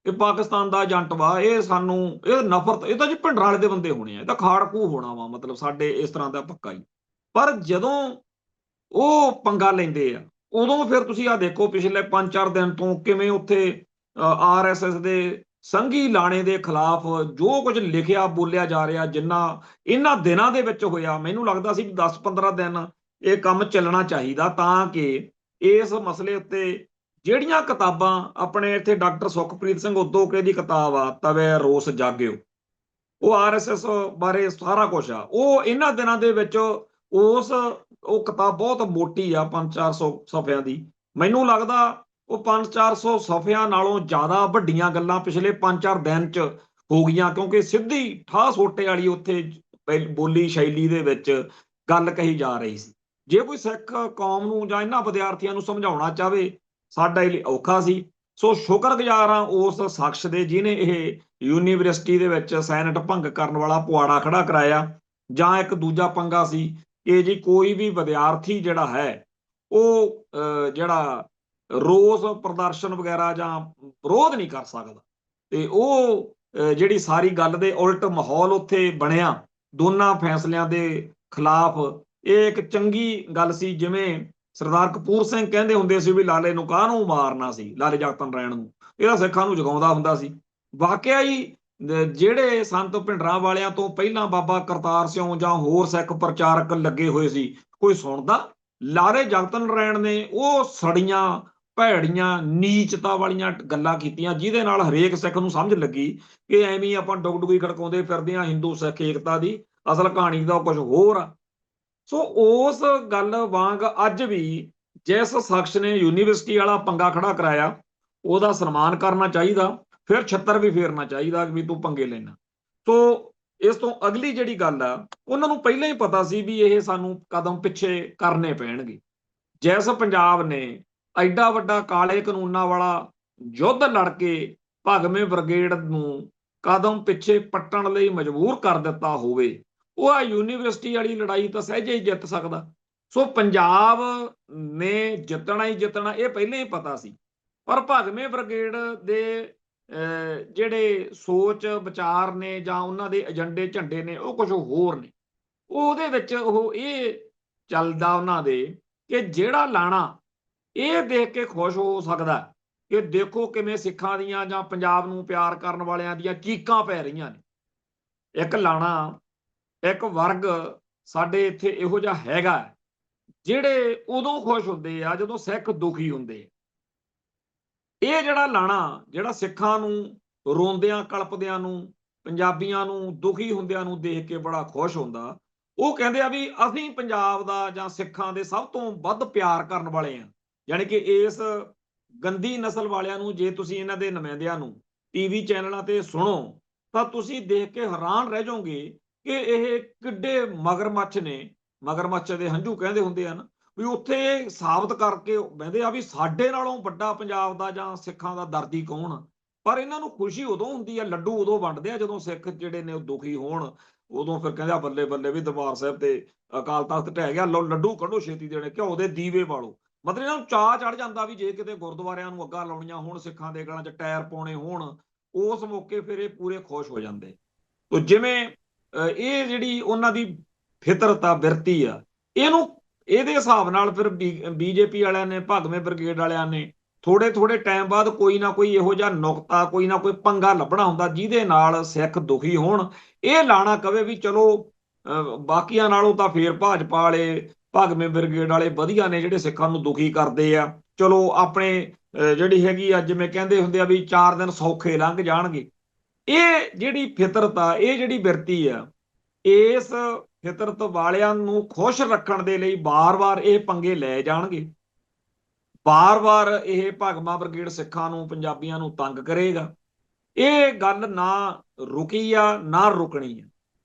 ਇਹ ਪਾਕਿਸਤਾਨ ਦਾ ਏਜੰਟ ਵਾ, ਇਹ ਸਾਨੂੰ, ਇਹ ਨਫ਼ਰਤ, ਇਹ ਤਾਂ ਜੀ ਭਿੰਡਰਾਂ ਵਾਲੇ ਦੇ ਬੰਦੇ ਹੋਣੇ ਆ, ਇਹ ਤਾਂ ਖਾੜਕੂ ਹੋਣਾ ਵਾ, ਮਤਲਬ ਸਾਡੇ ਇਸ ਤਰ੍ਹਾਂ ਦਾ ਪੱਕਾ ਹੀ। ਪਰ ਜਦੋਂ ਉਹ ਪੰਗਾ ਲੈਂਦੇ ਆ, ਉਦੋਂ ਫਿਰ ਤੁਸੀਂ ਆ ਦੇਖੋ ਪਿਛਲੇ 5-4 ਦਿਨ ਤੋਂ ਕਿਵੇਂ ਉੱਥੇ ਆਰਐਸਐਸ ਦੇ ਸੰਘੀ ਲਾਣੇ ਦੇ ਖਿਲਾਫ ਜੋ ਕੁਝ ਲਿਖਿਆ ਬੋਲਿਆ ਜਾ ਰਿਹਾ, ਜਿੰਨਾ ਇਹਨਾਂ ਦਿਨਾਂ ਦੇ ਵਿੱਚ ਹੋਇਆ, ਮੈਨੂੰ ਲੱਗਦਾ ਸੀ 10-15 ਦਿਨ ਇਹ ਕੰਮ ਚੱਲਣਾ ਚਾਹੀਦਾ, ਤਾਂ ਕਿ ਇਸ ਮਸਲੇ ਉੱਤੇ ਜਿਹੜੀਆਂ ਕਿਤਾਬਾਂ ਆਪਣੇ ਇੱਥੇ ਡਾਕਟਰ ਸੁਖਪ੍ਰੀਤ ਸਿੰਘ ਉਦੋਕੇ ਦੀ ਕਿਤਾਬ ਆ ਤਵੇ ਰੋਸ ਜਾਗਿਓ, ਉਹ ਆਰਐਸਐਸ ਬਾਰੇ ਸਾਰਾ ਕੁਝ ਆ, ਉਹ ਇਹਨਾਂ ਦਿਨਾਂ ਦੇ ਵਿੱਚ ਉਹ ਕਿਤਾਬ ਬਹੁਤ ਮੋਟੀ ਆ, 500-400 ਸਫ਼ਿਆਂ ਦੀ। ਮੈਨੂੰ ਲੱਗਦਾ ਉਹ 500-400 ਸਫ਼ਿਆਂ ਨਾਲੋਂ ਜ਼ਿਆਦਾ ਵੱਡੀਆਂ ਗੱਲਾਂ ਪਿਛਲੇ 5-4 ਦਿਨ ਚ ਹੋ ਗਈਆਂ, ਕਿਉਂਕਿ ਸਿੱਧੀ ਠਾਹ ਸੋਟੇ ਵਾਲੀ ਉੱਥੇ ਬੋਲੀ ਸ਼ੈਲੀ ਦੇ ਵਿੱਚ ਗੱਲ ਕਹੀ ਜਾ ਰਹੀ ਸੀ। ਜੇ ਕੋਈ ਸਿੱਖ ਕੌਮ ਨੂੰ ਜਾਂ ਇਹਨਾਂ ਵਿਦਿਆਰਥੀਆਂ ਨੂੰ ਸਮਝਾਉਣਾ ਚਾਹਵੇ, ਸਾਡਾ ਲਈ ਔਖਾ ਸੀ। ਸੋ ਸ਼ੁਕਰਗੁਜ਼ਾਰ ਹਾਂ ਉਸ ਸ਼ਖਸ ਦੇ ਜਿਹਨੇ ਇਹ ਯੂਨੀਵਰਸਿਟੀ ਦੇ ਵਿੱਚ ਸੈਨੇਟ ਭੰਗ ਕਰਨ ਵਾਲਾ ਪੁਆੜਾ ਖੜਾ ਕਰਾਇਆ। ਜਾਂ ਇੱਕ ਦੂਜਾ ਪੰਗਾ ਸੀ ਕਿ ਜੀ ਕੋਈ ਵੀ ਵਿਦਿਆਰਥੀ ਜਿਹੜਾ ਹੈ ਉਹ ਜਿਹੜਾ ਰੋਸ ਪ੍ਰਦਰਸ਼ਨ ਵਗੈਰਾ ਜਾਂ ਵਿਰੋਧ ਨਹੀਂ ਕਰ ਸਕਦਾ, ਤੇ ਉਹ ਜਿਹੜੀ ਸਾਰੀ ਗੱਲ ਦੇ ਉਲਟ ਮਾਹੌਲ ਉੱਥੇ ਬਣਿਆ ਦੋਨਾਂ ਫੈਸਲਿਆਂ ਦੇ ਖਿਲਾਫ। ਇਹ ਇੱਕ ਚੰਗੀ ਗੱਲ ਸੀ, ਜਿਵੇਂ ਸਰਦਾਰ ਕਪੂਰ ਸਿੰਘ ਕਹਿੰਦੇ ਹੁੰਦੇ ਸੀ ਵੀ ਲਾਲੇ ਨੂੰ ਕਾਹਨੂੰ ਮਾਰਨਾ ਸੀ, ਲਾਲੇ ਜਗਤਨ ਰੈਣ ਨੂੰ, ਇਹਦਾ ਸਿੱਖਾਂ ਨੂੰ ਜਗਾਉਂਦਾ ਹੁੰਦਾ ਸੀ। ਵਾਕਿਆ ਹੀ ਜਿਹੜੇ ਸੰਤ ਭਿੰਡਰਾਂ ਵਾਲਿਆਂ ਤੋਂ ਪਹਿਲਾਂ ਬਾਬਾ ਕਰਤਾਰ ਸਿੰਘ ਜਾਂ ਹੋਰ ਸਿੱਖ ਪ੍ਰਚਾਰਕ ਲੱਗੇ ਹੋਏ ਸੀ, ਕੋਈ ਸੁਣਦਾ? ਲਾਲੇ ਜਗਤ ਨਾਰਾਇਣ ਨੇ ਉਹ ਸੜੀਆਂ ਭੈੜੀਆਂ ਨੀਚਤਾ ਵਾਲੀਆਂ ਗੱਲਾਂ ਕੀਤੀਆਂ, ਜਿਹਦੇ ਨਾਲ ਹਰੇਕ ਸਿੱਖ ਨੂੰ ਸਮਝ ਲੱਗੀ ਕਿ ਐਵੇਂ ਆਪਾਂ ਡੁਗਡੁਗੀ ਖੜਕਾਉਂਦੇ ਫਿਰਦੇ ਹਾਂ ਹਿੰਦੂ ਸਿੱਖ ਏਕਤਾ ਦੀ, ਅਸਲ ਕਹਾਣੀ ਦਾ ਕੁਝ ਹੋਰ ਆ। ਸੋ ਉਸ ਗੱਲ ਵਾਂਗ ਅੱਜ ਵੀ ਜਿਸ ਸ਼ਖਸ ਨੇ ਯੂਨੀਵਰਸਿਟੀ ਵਾਲਾ ਪੰਗਾ ਖੜਾ ਕਰਾਇਆ, ਉਹਦਾ ਸਨਮਾਨ ਕਰਨਾ ਚਾਹੀਦਾ, ਫਿਰ ਛੱਤਰ ਵੀ ਫੇਰਨਾ ਚਾਹੀਦਾ ਵੀ ਤੂੰ ਪੰਗੇ ਲੈਣਾ। ਸੋ ਇਸ ਤੋਂ ਅਗਲੀ ਜਿਹੜੀ ਗੱਲ ਆ, ਉਹਨਾਂ ਨੂੰ ਪਹਿਲਾਂ ਹੀ ਪਤਾ ਸੀ ਵੀ ਇਹ ਸਾਨੂੰ ਕਦਮ ਪਿੱਛੇ ਕਰਨੇ ਪੈਣਗੇ। ਜਿਸ ਪੰਜਾਬ ਨੇ ਐਡਾ ਵੱਡਾ ਕਾਲੇ ਕਾਨੂੰਨਾਂ ਵਾਲਾ ਯੁੱਧ ਲੜ ਕੇ ਭਗਵੇਂ ਬ੍ਰਿਗੇਡ ਨੂੰ ਕਦਮ ਪਿੱਛੇ ਪੱਟਣ ਲਈ ਮਜਬੂਰ ਕਰ ਦਿੱਤਾ ਹੋਵੇ, ਉਹ ਆ ਯੂਨੀਵਰਸਿਟੀ ਵਾਲੀ ਲੜਾਈ ਤਾਂ ਸਹਿਜੇ ਹੀ ਜਿੱਤ ਸਕਦਾ। ਸੋ ਪੰਜਾਬ ਨੇ ਜਿੱਤਣਾ ਹੀ ਜਿੱਤਣਾ, ਇਹ ਪਹਿਲਾਂ ਹੀ ਪਤਾ ਸੀ। ਪਰ ਭਗਵੇਂ ਬ੍ਰਿਗੇਡ ਦੇ ਜਿਹੜੇ ਸੋਚ ਵਿਚਾਰ ਨੇ ਜਾਂ ਉਹਨਾਂ ਦੇ ਏਜੰਡੇ ਝੰਡੇ ਨੇ, ਉਹ ਕੁਝ ਹੋਰ ਨੇ। ਉਹਦੇ ਵਿੱਚ ਉਹ ਇਹ ਚੱਲਦਾ ਉਹਨਾਂ ਦੇ ਕਿ ਜਿਹੜਾ ਲਾਣਾ ਇਹ ਦੇਖ ਕੇ ਖੁਸ਼ ਹੋ ਸਕਦਾ ਕਿ ਦੇਖੋ ਕਿਵੇਂ ਸਿੱਖਾਂ ਦੀਆਂ ਜਾਂ ਪੰਜਾਬ ਨੂੰ ਪਿਆਰ ਕਰਨ ਵਾਲਿਆਂ ਦੀਆਂ ਚੀਕਾਂ ਪੈ ਰਹੀਆਂ ਨੇ। ਇੱਕ ਲਾਣਾ, ਇੱਕ ਵਰਗ ਸਾਡੇ ਇੱਥੇ ਇਹੋ ਜਿਹਾ ਹੈਗਾ ਜਿਹੜੇ ਉਦੋਂ ਖੁਸ਼ ਹੁੰਦੇ ਆ ਜਦੋਂ ਸਿੱਖ ਦੁਖੀ ਹੁੰਦੇ। ਇਹ ਜਿਹੜਾ ਲਾਣਾ, ਜਿਹੜਾ ਸਿੱਖਾਂ ਨੂੰ ਰੋਂਦਿਆਂ ਕਲਪਦਿਆਂ ਨੂੰ, ਪੰਜਾਬੀਆਂ ਨੂੰ ਦੁਖੀ ਹੁੰਦਿਆਂ ਨੂੰ ਦੇਖ ਕੇ ਬੜਾ ਖੁਸ਼ ਹੁੰਦਾ, ਉਹ ਕਹਿੰਦੇ ਆ ਵੀ ਅਸੀਂ ਪੰਜਾਬ ਦਾ ਜਾਂ ਸਿੱਖਾਂ ਦੇ ਸਭ ਤੋਂ ਵੱਧ ਪਿਆਰ ਕਰਨ ਵਾਲੇ ਆ। ਯਾਨੀ ਕਿ ਇਸ ਗੰਦੀ ਨਸਲ ਵਾਲਿਆਂ ਨੂੰ, ਜੇ ਤੁਸੀਂ ਇਹਨਾਂ ਦੇ ਨੁਮਾਇੰਦਿਆਂ ਨੂੰ ਟੀਵੀ ਚੈਨਲਾਂ ਤੇ ਸੁਣੋ ਤਾਂ ਤੁਸੀਂ ਦੇਖ ਕੇ ਹੈਰਾਨ ਰਹਿ ਜਾਓਗੇ ਕਿ ਇਹ ਕਿੱਡੇ ਮਗਰਮੱਛ ਨੇ। ਮਗਰਮੱਛ ਦੇ ਹੰਝੂ ਕਹਿੰਦੇ ਹੁੰਦੇ ਆ ਨਾ, ਵੀ ਉੱਥੇ ਸਾਬਤ ਕਰਕੇ ਬਹਿੰਦੇ ਆ ਵੀ ਸਾਡੇ ਨਾਲੋਂ ਵੱਡਾ ਪੰਜਾਬ ਦਾ ਜਾਂ ਸਿੱਖਾਂ ਦਾ ਦਰਦੀ ਕੌਣ ਆ। ਪਰ ਇਹਨਾਂ ਨੂੰ ਖੁਸ਼ੀ ਉਦੋਂ ਹੁੰਦੀ ਆ, ਲੱਡੂ ਉਦੋਂ ਵੰਡਦੇ ਆ ਜਦੋਂ ਸਿੱਖ ਜਿਹੜੇ ਨੇ ਉਹ ਦੁਖੀ ਹੋਣ। ਉਦੋਂ ਫਿਰ ਕਹਿੰਦੇ ਆ ਬੱਲੇ ਬੱਲੇ ਵੀ ਦਰਬਾਰ ਸਾਹਿਬ ਤੇ ਅਕਾਲ ਤਖਤ ਢਹਿ ਗਿਆ, ਲੱਡੂ ਕੱਢੋ ਛੇਤੀ ਦੇਣੇ, ਘਿਓ ਦੇ ਦੀਵੇ ਬਾਲੋ। ਮਤਲਬ ਇਹਨਾਂ ਨੂੰ ਚਾਅ ਚੜ ਜਾਂਦਾ ਵੀ ਜੇ ਕਿਤੇ ਗੁਰਦੁਆਰਿਆਂ ਨੂੰ ਅੱਗਾਂ ਲਾਉਣੀਆਂ ਹੋਣ, ਸਿੱਖਾਂ ਦੇ ਗਲਾਂ 'ਚ ਟਾਇਰ ਪਾਉਣੇ ਹੋਣ, ਉਸ ਮੌਕੇ ਫਿਰ ਇਹ ਪੂਰੇ ਖੁਸ਼ ਹੋ ਜਾਂਦੇ। ਤੋ ਜਿਵੇਂ ਇਹ ਜਿਹੜੀ ਉਹਨਾਂ ਦੀ ਫਿਤਰਤ ਆ, ਬਿਰਤੀ ਆ, ਇਹਨੂੰ ਇਹਦੇ ਹਿਸਾਬ ਨਾਲ ਫਿਰ ਬੀਜੇਪੀ ਵਾਲਿਆਂ ਨੇ, ਭਗਵੇਂ ਬ੍ਰਿਗੇਡ ਵਾਲਿਆਂ ਨੇ ਥੋੜੇ ਥੋੜੇ ਟਾਈਮ ਬਾਅਦ ਕੋਈ ਨਾ ਕੋਈ ਇਹੋ ਜਿਹਾ ਨੁਕਤਾ, ਕੋਈ ਨਾ ਕੋਈ ਪੰਗਾ ਲੱਭਣਾ ਹੁੰਦਾ ਜਿਹਦੇ ਨਾਲ ਸਿੱਖ ਦੁਖੀ ਹੋਣ। ਇਹ ਲਾਣਾ ਕਵੇ ਵੀ ਚਲੋ ਬਾਕੀਆਂ ਨਾਲੋਂ ਤਾਂ ਫੇਰ ਭਾਜਪਾ ਵਾਲੇ, ਭਗਵੇਂ ਬ੍ਰਿਗੇਡ ਵਾਲੇ ਵਧੀਆ ਨੇ ਜਿਹੜੇ ਸਿੱਖਾਂ ਨੂੰ ਦੁਖੀ ਕਰਦੇ ਆ, ਚਲੋ ਆਪਣੇ ਜਿਹੜੀ ਹੈਗੀ ਆ, ਜਿਵੇਂ ਕਹਿੰਦੇ ਹੁੰਦੇ ਆ ਵੀ 4 ਦਿਨ ਸੌਖੇ ਲੰਘ ਜਾਣਗੇ। ਇਹ ਜਿਹੜੀ ਫਿਤਰਤ ਆ, ਇਹ ਜਿਹੜੀ ਬਿਰਤੀ ਆ, ਇਸ ਫਿਤਰਤ ਵਾਲਿਆਂ ਨੂੰ ਖੁਸ਼ ਰੱਖਣ ਦੇ ਲਈ ਵਾਰ-ਵਾਰ ਇਹ ਪੰਗੇ ਲੈ ਜਾਣਗੇ, ਵਾਰ-ਵਾਰ ਇਹ ਭਗਵਾਂ ਬ੍ਰਿਗੇਡ ਸਿੱਖਾਂ ਨੂੰ, ਪੰਜਾਬੀਆਂ ਨੂੰ ਤੰਗ ਕਰੇਗਾ। ਇਹ ਗੱਲ ਨਾ ਰੁਕੀ ਆ ਨਾ ਰੁਕਣੀ ਆ।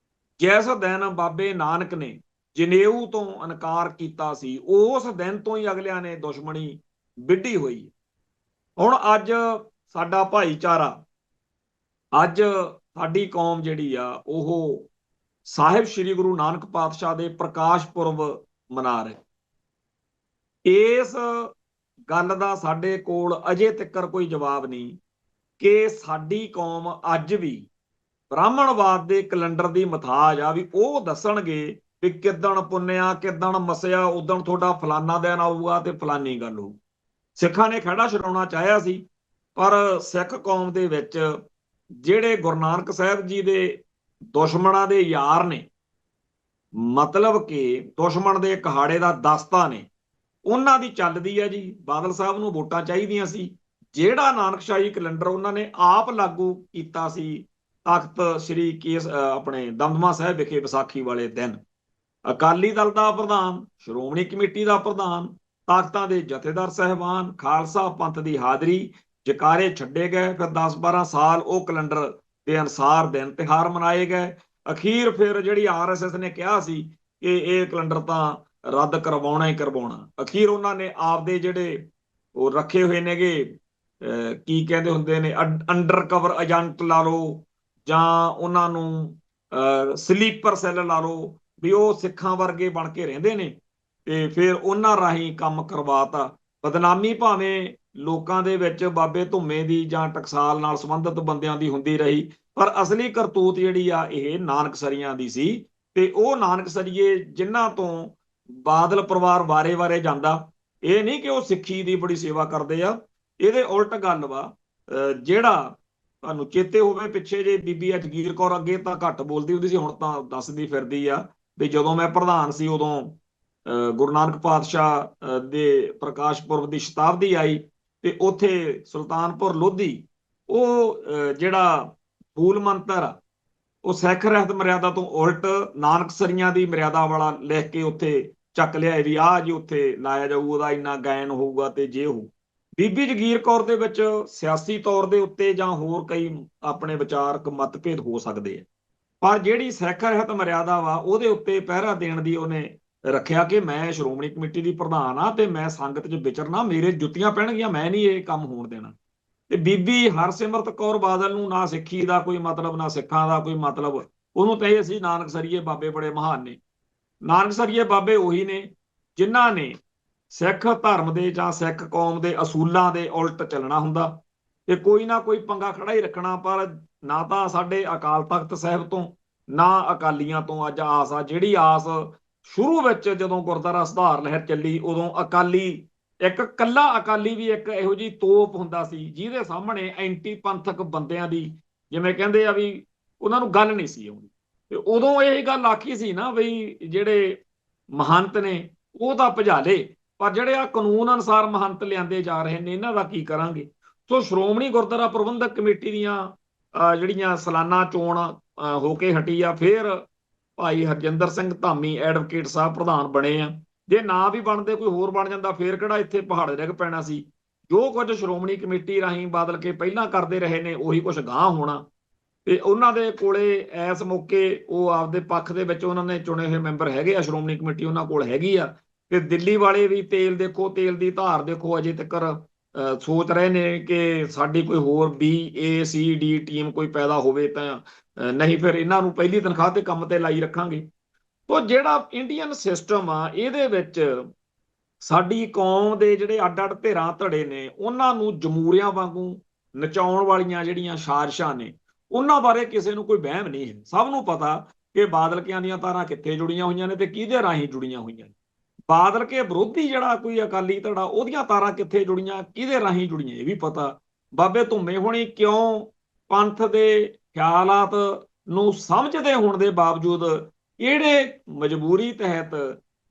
ਜਿਸ ਦਿਨ ਬਾਬੇ ਨਾਨਕ ਨੇ ਜਨੇਊ ਤੋਂ ਇਨਕਾਰ ਕੀਤਾ ਸੀ, ਉਸ ਦਿਨ ਤੋਂ ਹੀ ਅਗਲਿਆਂ ਨੇ ਦੁਸ਼ਮਣੀ ਵਿੱਢੀ ਹੋਈ। ਹੁਣ ਅੱਜ ਸਾਡਾ ਭਾਈਚਾਰਾ, ਅੱਜ ਸਾਡੀ ਕੌਮ ਜਿਹੜੀ ਆ, ਉਹ ਸਾਹਿਬ ਸ੍ਰੀ ਗੁਰੂ ਨਾਨਕ ਪਾਤਸ਼ਾਹ ਦੇ ਪ੍ਰਕਾਸ਼ ਪੁਰਬ ਮਨਾ ਰਹੇ। ਇਸ ਗੱਲ ਦਾ ਸਾਡੇ ਕੋਲ ਅਜੇ ਤੱਕ ਕੋਈ ਜਵਾਬ ਨਹੀਂ ਕਿ ਸਾਡੀ ਕੌਮ ਅੱਜ ਵੀ ਬ੍ਰਾਹਮਣਵਾਦ ਦੇ ਕੈਲੰਡਰ ਦੀ ਮਥਾਜ ਆ, ਵੀ ਉਹ ਦੱਸਣਗੇ ਵੀ ਕਿੱਦਣ ਪੁੰਨਿਆ, ਕਿੱਦਣ ਮਸਿਆ, ਉਦਣ ਤੁਹਾਡਾ ਫਲਾਨਾ ਦਿਨ ਆਊਗਾ ਤੇ ਫਲਾਨੀ ਗੱਲ ਹੋਊ। ਸਿੱਖਾਂ ਨੇ ਖੜਾ ਛਡਾਉਣਾ ਚਾਹਿਆ ਸੀ, ਪਰ ਸਿੱਖ ਕੌਮ ਦੇ ਵਿੱਚ ਜਿਹੜੇ ਗੁਰੂ ਨਾਨਕ ਸਾਹਿਬ ਜੀ ਦੇ ਦੁਸ਼ਮਣਾਂ ਦੇ ਯਾਰ ਨੇ, ਮਤਲਬ ਕਿ ਦੁਸ਼ਮਣ ਦੇ ਕਹਾੜੇ ਦਾ ਦਸਤਾ ਨੇ, ਉਹਨਾਂ ਦੀ ਚੱਲਦੀ ਹੈ ਜੀ। ਬਾਦਲ ਸਾਹਿਬ ਨੂੰ ਵੋਟਾਂ ਚਾਹੀਦੀਆਂ ਸੀ। ਜਿਹੜਾ ਨਾਨਕਸ਼ਾਹੀ ਕੈਲੰਡਰ ਉਹਨਾਂ ਨੇ ਆਪ ਲਾਗੂ ਕੀਤਾ ਸੀ ਤਖਤ ਸ੍ਰੀ ਕੇਸ ਆਪਣੇ ਦਮਦਮਾ ਸਾਹਿਬ ਵਿਖੇ ਵਿਸਾਖੀ ਵਾਲੇ ਦਿਨ, ਅਕਾਲੀ ਦਲ ਦਾ ਪ੍ਰਧਾਨ, ਸ਼੍ਰੋਮਣੀ ਕਮੇਟੀ ਦਾ ਪ੍ਰਧਾਨ, ਤਾਕਤਾਂ ਦੇ ਜਥੇਦਾਰ ਸਾਹਿਬਾਨ, ਖਾਲਸਾ ਪੰਥ ਦੀ ਹਾਜ਼ਰੀ, ਜਕਾਰੇ ਛੱਡੇ ਗਏ। ਫਿਰ 10-12 ਸਾਲ ਉਹ ਕੈਲੰਡਰ ਦੇ ਅਨੁਸਾਰ ਦਿਨ ਤਿਉਹਾਰ ਮਨਾਏ ਗਏ। ਅਖੀਰ ਫਿਰ ਜਿਹੜੀ RSS ਨੇ ਕਿਹਾ ਸੀ ਕਿ ਇਹ ਕੈਲੰਡਰ ਤਾਂ ਰੱਦ ਕਰਵਾਉਣਾ ਹੀ ਕਰਵਾਉਣਾ, ਅਖੀਰ ਉਹਨਾਂ ਨੇ ਆਪਦੇ ਜਿਹੜੇ ਉਹ ਰੱਖੇ ਹੋਏ ਨੇਗੇ, ਕੀ ਕਹਿੰਦੇ ਹੁੰਦੇ ਨੇ, ਅੰਡਰ ਕਵਰ ਏਜੰਟ ਲਾ ਲਓ ਜਾਂ ਉਹਨਾਂ ਨੂੰ ਸਲੀਪਰ ਸੈੱਲ ਲਾ ਲਓ, ਵੀ ਉਹ ਸਿੱਖਾਂ ਵਰਗੇ ਬਣ ਕੇ ਰਹਿੰਦੇ ਨੇ, ਤੇ ਫਿਰ ਉਹਨਾਂ ਰਾਹੀਂ ਕੰਮ ਕਰਵਾਤਾ। ਬਦਨਾਮੀ ਭਾਵੇਂ ਲੋਕਾਂ ਦੇ ਵਿੱਚ ਬਾਬੇ ਧੁੰਮੇ ਦੀ ਜਾਂ ਟਕਸਾਲ ਨਾਲ ਸੰਬੰਧਿਤ ਬੰਦਿਆਂ ਦੀ ਹੁੰਦੀ ਰਹੀ, ਪਰ ਅਸਲੀ ਕਰਤੂਤ ਜਿਹੜੀ ਆ ਇਹ ਨਾਨਕਸਰੀਆਂ ਦੀ ਸੀ। ਤੇ ਉਹ ਨਾਨਕਸਰੀਏ ਜਿਨ੍ਹਾਂ ਤੋਂ ਬਾਦਲ ਪਰਿਵਾਰ ਵਾਰੇ-ਵਾਰੇ ਜਾਂਦਾ, ਇਹ ਨਹੀਂ ਕਿ ਉਹ ਸਿੱਖੀ ਦੀ ਬੜੀ ਸੇਵਾ ਕਰਦੇ ਆ, ਇਹਦੇ ਉਲਟ ਗੱਲ ਵਾ। ਜਿਹੜਾ ਤੁਹਾਨੂੰ ਚੇਤੇ ਹੋਵੇ, ਪਿੱਛੇ ਜੇ ਬੀਬੀ ਜਗੀਰ ਕੌਰ ਅੱਗੇ ਤਾਂ ਘੱਟ ਬੋਲਦੀ ਹੁੰਦੀ ਸੀ, ਹੁਣ ਤਾਂ ਦੱਸਦੀ ਫਿਰਦੀ ਆ ਵੀ ਜਦੋਂ ਮੈਂ ਪ੍ਰਧਾਨ ਸੀ ਉਦੋਂ ਗੁਰੂ ਨਾਨਕ ਪਾਤਸ਼ਾਹ ਦੇ ਪ੍ਰਕਾਸ਼ ਪੁਰਬ ਦੀ ਸ਼ਤਾਬਦੀ ਆਈ ਤੇ ਉੱਥੇ ਸੁਲਤਾਨਪੁਰ ਲੋਧੀ ਉਹ ਜਿਹੜਾ ਫੂਲ ਮੰਤਰ ਆ, ਉਹ ਸਿੱਖ ਰਹਿਤ ਮਰਿਆਦਾ ਤੋਂ ਉਲਟ ਨਾਨਕਸਰੀਆਂ ਦੀ ਮਰਿਆਦਾ ਵਾਲਾ ਲਿਖ ਕੇ ਉੱਥੇ ਚੱਕ ਲਿਆਏ ਵੀ ਆਹ ਜੀ ਉੱਥੇ ਲਾਇਆ ਜਾਊ, ਉਹਦਾ ਇੰਨਾ ਗਾਇਨ ਹੋਊਗਾ ਤੇ ਜੇ ਹੋਊ। ਬੀਬੀ ਜਗੀਰ ਕੌਰ ਦੇ ਵਿੱਚ ਸਿਆਸੀ ਤੌਰ ਦੇ ਉੱਤੇ ਜਾਂ ਹੋਰ ਕਈ ਆਪਣੇ ਵਿਚਾਰਕ ਮਤਭੇਦ ਹੋ ਸਕਦੇ ਆ, ਪਰ ਜਿਹੜੀ ਸਿੱਖ ਰਹਿਤ ਮਰਿਆਦਾ ਵਾ ਉਹਦੇ ਉੱਤੇ ਪਹਿਰਾ ਦੇਣ ਦੀ ਉਹਨੇ ਰੱਖਿਆ ਕਿ ਮੈਂ ਸ਼੍ਰੋਮਣੀ ਕਮੇਟੀ ਦੀ ਪ੍ਰਧਾਨ ਆ ਤੇ ਮੈਂ ਸੰਗਤ 'ਚ ਵਿਚਰਨਾ, ਮੇਰੇ ਜੁੱਤੀਆਂ ਪੈਣਗੀਆਂ, ਮੈਂ ਨਹੀਂ ਇਹ ਕੰਮ ਹੋਣ ਦੇਣਾ। ਤੇ ਬੀਬੀ ਹਰਸਿਮਰਤ ਕੌਰ ਬਾਦਲ ਨੂੰ ਨਾ ਸਿੱਖੀ ਦਾ ਕੋਈ ਮਤਲਬ, ਨਾ ਸਿੱਖਾਂ ਦਾ ਕੋਈ ਮਤਲਬ, ਉਹਨੂੰ ਤਾਂ ਇਹ ਸੀ ਨਾਨਕਸਰੀਏ ਬਾਬੇ ਬੜੇ ਮਹਾਨ ਨੇ। ਨਾਨਕਸਰੀਏ ਬਾਬੇ ਉਹੀ ਨੇ ਜਿਨ੍ਹਾਂ ਨੇ ਸਿੱਖ ਧਰਮ ਦੇ ਜਾਂ ਸਿੱਖ ਕੌਮ ਦੇ ਅਸੂਲਾਂ ਦੇ ਉਲਟ ਚੱਲਣਾ ਹੁੰਦਾ ਤੇ ਕੋਈ ਨਾ ਕੋਈ ਪੰਗਾ ਖੜਾ ਹੀ ਰੱਖਣਾ। ਪਰ ਨਾ ਤਾਂ ਸਾਡੇ ਅਕਾਲ ਤਖਤ ਸਾਹਿਬ ਤੋਂ ਨਾ ਅਕਾਲੀਆਂ ਤੋਂ ਅੱਜ ਆਸ ਆ, ਜਿਹੜੀ ਆਸ ਸ਼ੁਰੂ ਵਿੱਚ ਜਦੋਂ ਗੁਰਦੁਆਰਾ ਸੁਧਾਰ ਲਹਿਰ ਚੱਲੀ ਉਦੋਂ ਅਕਾਲੀ, ਇੱਕ ਕੱਲਾ ਅਕਾਲੀ ਵੀ ਇੱਕ ਇਹੋ ਜਿਹੀ ਤੋਪ ਹੁੰਦਾ ਸੀ ਜਿਹਦੇ ਸਾਹਮਣੇ ਐਂਟੀ ਪੰਥਕ ਬੰਦਿਆਂ ਦੀ, ਜਿਵੇਂ ਕਹਿੰਦੇ ਆ ਵੀ, ਉਹਨਾਂ ਨੂੰ ਗੱਲ ਨਹੀਂ ਸੀ ਆਉਂਦੀ। ਤੇ ਉਦੋਂ ਇਹ ਗੱਲ ਆਖੀ ਸੀ ਨਾ ਬਈ ਜਿਹੜੇ ਮਹੰਤ ਨੇ ਉਹ ਤਾਂ ਭਜਾ ਲਏ, ਪਰ ਜਿਹੜੇ ਆ ਕਾਨੂੰਨ ਅਨੁਸਾਰ ਮਹੰਤ ਲਿਆਂਦੇ ਜਾ ਰਹੇ ਨੇ ਇਹਨਾਂ ਦਾ ਕੀ ਕਰਾਂਗੇ। ਸੋ ਸ਼੍ਰੋਮਣੀ ਗੁਰਦੁਆਰਾ ਪ੍ਰਬੰਧਕ ਕਮੇਟੀ ਦੀਆਂ ਜਿਹੜੀਆਂ ਸਾਲਾਨਾ ਚੋਣ ਹੋ ਕੇ ਹਟੀ ਆ, ਫਿਰ ਭਾਈ ਹਰਜਿੰਦਰ ਸਿੰਘ ਧਾਮੀ ਐਡਵੋਕੇਟ ਸਾਹਿਬ ਪ੍ਰਧਾਨ ਬਣੇ ਆ। ਜੇ ਨਾ ਵੀ ਬਣਦੇ ਕੋਈ ਹੋਰ ਬਣ ਜਾਂਦਾ, ਫੇਰ ਕਿਹੜਾ ਇੱਥੇ ਪਹਾੜ ਡਿੱਗ ਪੈਣਾ ਸੀ। ਜੋ ਕੁਝ ਸ਼੍ਰੋਮਣੀ ਕਮੇਟੀ ਰਾਹੀਂ ਬਾਦਲ ਕੇ ਪਹਿਲਾਂ ਕਰਦੇ ਰਹੇ ਨੇ ਉਹੀ ਕੁਝ ਗਾਂਹ ਹੋਣਾ। ਤੇ ਉਹਨਾਂ ਦੇ ਕੋਲੇ ਇਸ ਮੌਕੇ ਉਹ ਆਪਦੇ ਪੱਖ ਦੇ ਵਿੱਚ ਉਹਨਾਂ ਨੇ ਚੁਣੇ ਹੋਏ ਮੈਂਬਰ ਹੈਗੇ ਆ, ਸ਼੍ਰੋਮਣੀ ਕਮੇਟੀ ਉਹਨਾਂ ਕੋਲ ਹੈਗੀ ਆ। ਤੇ ਦਿੱਲੀ ਵਾਲੇ ਵੀ ਤੇਲ ਦੇਖੋ, ਤੇਲ ਦੀ ਧਾਰ ਦੇਖੋ, ਅਜੇ ਤੱਕ ਸੋਚ ਰਹੇ ਨੇ ਕਿ ਸਾਡੀ ਕੋਈ ਹੋਰ BACD ਟੀਮ ਕੋਈ ਪੈਦਾ ਹੋਵੇ ਤਾਂ ਨਹੀਂ, ਫਿਰ ਇਹਨਾਂ ਨੂੰ ਪਹਿਲੀ ਤਨਖਾਹ ਤੇ ਕੰਮ ਤੇ ਲਾਈ ਰੱਖਾਂਗੇ। ਤੋ ਜਿਹੜਾ ਇੰਡੀਅਨ ਸਿਸਟਮ ਆ, ਇਹਦੇ ਵਿੱਚ ਸਾਡੀ ਕੌਮ ਦੇ ਜਿਹੜੇ ਅੱਡ-ਅੱਡ ਧਿਰਾਂ ਧੜੇ ਨੇ, ਉਹਨਾਂ ਨੂੰ ਜਮੂਰਿਆਂ ਵਾਂਗੂ ਨਚਾਉਣ ਵਾਲੀਆਂ ਜਿਹੜੀਆਂ ਸਾਜ਼ਿਸ਼ਾਂ ਨੇ, ਉਹਨਾਂ ਬਾਰੇ ਕਿਸੇ ਨੂੰ ਕੋਈ ਵਹਿਮ ਨਹੀਂ ਹੈ। ਸਭ ਨੂੰ ਪਤਾ ਕਿ ਬਾਦਲਕਿਆਂ ਦੀਆਂ ਤਾਰਾਂ ਕਿੱਥੇ ਜੁੜੀਆਂ ਹੋਈਆਂ ਨੇ ਤੇ ਕਿਹਦੇ ਰਾਹੀਂ ਜੁੜੀਆਂ ਹੋਈਆਂ ਨੇ। ਬਾਦਲ ਕੇ ਵਿਰੋਧੀ ਜਿਹੜਾ ਕੋਈ ਅਕਾਲੀ ਧੜਾ, ਉਹਦੀਆਂ ਤਾਰਾਂ ਕਿੱਥੇ ਜੁੜੀਆਂ, ਕਿਹਦੇ ਰਾਹੀਂ ਜੁੜੀਆਂ, ਇਹ ਵੀ ਪਤਾ। ਬਾਬੇ ਧੁੰਮੇ ਹੋਣੀ ਕਿਉਂ ਪੰਥ ਦੇ ਖਿਆਲਾਤ ਨੂੰ ਸਮਝਦੇ ਹੋਣ ਦੇ ਬਾਵਜੂਦ ਕਿਹੜੇ ਮਜਬੂਰੀ ਤਹਿਤ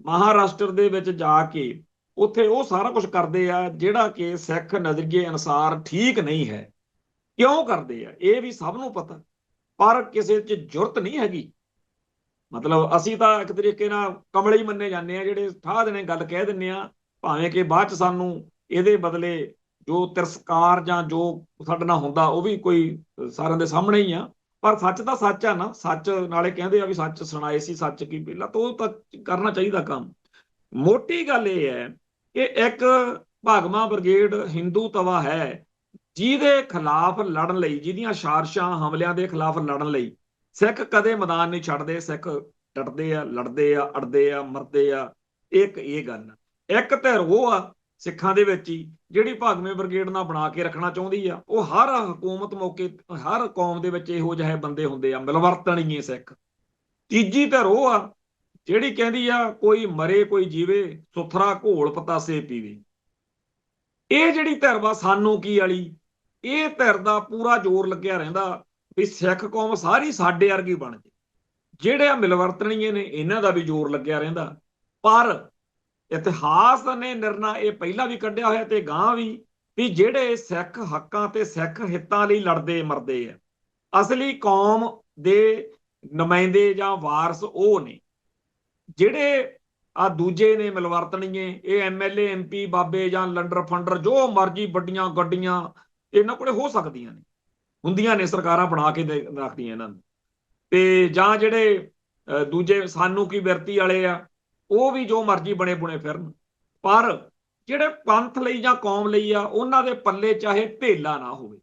ਮਹਾਰਾਸ਼ਟਰ ਦੇ ਵਿੱਚ ਜਾ ਕੇ ਉੱਥੇ ਉਹ ਸਾਰਾ ਕੁਝ ਕਰਦੇ ਆ ਜਿਹੜਾ ਕਿ ਸਿੱਖ ਨਜ਼ਰੀਏ ਅਨੁਸਾਰ ਠੀਕ ਨਹੀਂ ਹੈ। ਕਿਉਂ ਕਰਦੇ ਆ ਇਹ ਵੀ ਸਭ ਨੂੰ ਪਤਾ, ਪਰ ਕਿਸੇ 'ਚ ਜੁਰਤ ਨਹੀਂ ਹੈਗੀ। ਮਤਲਬ ਅਸੀਂ ਤਾਂ ਇੱਕ ਤਰੀਕੇ ਨਾਲ ਕਮਲੇ ਹੀ ਮੰਨੇ ਜਾਂਦੇ ਆ, ਜਿਹੜੇ ਠਾਹ ਦੇਣੇ ਗੱਲ ਕਹਿ ਦਿੰਦੇ ਆ, ਭਾਵੇਂ ਕਿ ਬਾਅਦ 'ਚ ਸਾਨੂੰ ਇਹਦੇ ਬਦਲੇ ਜੋ ਤਿਰਸਕਾਰ ਜਾਂ ਜੋ ਸਾਡੇ ਨਾਲ ਹੁੰਦਾ ਉਹ ਵੀ ਕੋਈ ਸਾਰਿਆਂ ਦੇ ਸਾਹਮਣੇ ਹੀ ਆ। ਪਰ ਸੱਚ ਤਾਂ ਸੱਚ ਆ ਨਾ, ਸੱਚ ਨਾਲੇ ਕਹਿੰਦੇ ਆ ਵੀ ਸੱਚ ਸੁਣਾਏ ਸੀ ਸੱਚ ਕੀ ਪਹਿਲਾਂ, ਤਾਂ ਉਹ ਤਾਂ ਕਰਨਾ ਚਾਹੀਦਾ ਕੰਮ। ਮੋਟੀ ਗੱਲ ਇਹ ਹੈ ਕਿ ਇੱਕ ਭਾਗਮਾ ਬ੍ਰਿਗੇਡ ਹਿੰਦੂ ਤਵਾ ਹੈ ਜਿਹਦੇ ਖਿਲਾਫ ਲੜਨ ਲਈ, ਜਿਹਦੀਆਂ ਸਾਜ਼ਿਸ਼ਾਂ ਹਮਲਿਆਂ ਦੇ ਖਿਲਾਫ ਲੜਨ ਲਈ ਸਿੱਖ ਕਦੇ ਮੈਦਾਨ ਨਹੀਂ ਛੱਡਦੇ। ਸਿੱਖ ਡਟਦੇ ਆ, ਲੜਦੇ ਆ, ਅੜਦੇ ਆ, ਮਰਦੇ ਆ। ਇੱਕ ਇਹ ਗੱਲ ਆ। ਇੱਕ ਧਿਰ ਉਹ ਆ ਸਿੱਖਾਂ ਦੇ ਵਿੱਚ ਹੀ ਜਿਹੜੀ ਭਾਗਵੇਂ ਬ੍ਰਿਗੇਡ ਨਾਲ ਬਣਾ ਕੇ ਰੱਖਣਾ ਚਾਹੁੰਦੀ ਆ। ਉਹ ਹਰ ਹਕੂਮਤ ਮੌਕੇ ਹਰ ਕੌਮ ਦੇ ਵਿੱਚ ਇਹੋ ਜਿਹੇ ਬੰਦੇ ਹੁੰਦੇ ਆ, ਮਿਲਵਰਤਣੀਏ ਸਿੱਖ। ਤੀਜੀ ਧਿਰ ਉਹ ਆ ਜਿਹੜੀ ਕਹਿੰਦੀ ਆ ਕੋਈ ਮਰੇ ਕੋਈ ਜੀਵੇ, ਸੁਥਰਾ ਘੋਲ ਪਤਾਸੇ ਪੀਵੇ। ਇਹ ਜਿਹੜੀ ਧਿਰ ਵਾ ਸਾਨੂੰ ਕੀ ਵਾਲੀ, ਇਹ ਧਿਰ ਦਾ ਪੂਰਾ ਜ਼ੋਰ ਲੱਗਿਆ ਰਹਿੰਦਾ ਵੀ ਸਿੱਖ ਕੌਮ ਸਾਰੀ ਸਾਡੇ ਵਰਗੀ ਬਣ ਜੇ। ਜਿਹੜੇ ਆ ਮਿਲਵਰਤਣੀਏ ਨੇ ਇਹਨਾਂ ਦਾ ਵੀ ਜ਼ੋਰ ਲੱਗਿਆ ਰਹਿੰਦਾ। ਪਰ ਇਤਿਹਾਸ ਨੇ ਨਿਰਣਾ ਇਹ ਪਹਿਲਾਂ ਵੀ ਕੱਢਿਆ ਹੋਇਆ ਤੇ ਗਾਂ ਵੀ ਜਿਹੜੇ ਸਿੱਖ ਹੱਕਾਂ ਤੇ ਸਿੱਖ ਹਿੱਤਾਂ ਲਈ ਲੜਦੇ ਮਰਦੇ ਆ, ਅਸਲੀ ਕੌਮ ਦੇ ਨੁਮਾਇੰਦੇ ਜਾਂ ਵਾਰਸ ਉਹ ਨੇ। ਜਿਹੜੇ ਆ ਦੂਜੇ ਨੇ ਮਿਲਵਰਤਣੀਏ, ਇਹ ਐਮਐਲਏ ਐਮਪੀ ਬਾਬੇ ਜਾਂ ਲੰਡਰ ਫੰਡਰ ਜੋ ਮਰਜੀ ਵੱਡੀਆਂ ਗੱਡੀਆਂ ਇਹਨਾਂ ਕੋਲੇ ਹੋ ਸਕਦੀਆਂ ਨੇ, ਹੁੰਦੀਆਂ ਨੇ, ਸਰਕਾਰਾਂ ਬਣਾ ਕੇ ਰੱਖਦੀਆਂ ਇਹਨਾਂ ਨੂੰ। ਤੇ ਜਾਂ ਜਿਹੜੇ ਦੂਜੇ ਸਾਨੂੰ ਕੀ ਬਿਰਤੀ ਵਾਲੇ ਆ ਉਹ ਵੀ ਜੋ ਮਰਜ਼ੀ ਬਣੇ ਬੁਣੇ ਫਿਰਨ। ਪਰ ਜਿਹੜੇ ਪੰਥ ਲਈ ਜਾਂ ਕੌਮ ਲਈ ਆ ਉਹਨਾਂ ਦੇ ਪੱਲੇ ਚਾਹੇ ਢੇਲਾ ਨਾ ਹੋਵੇ,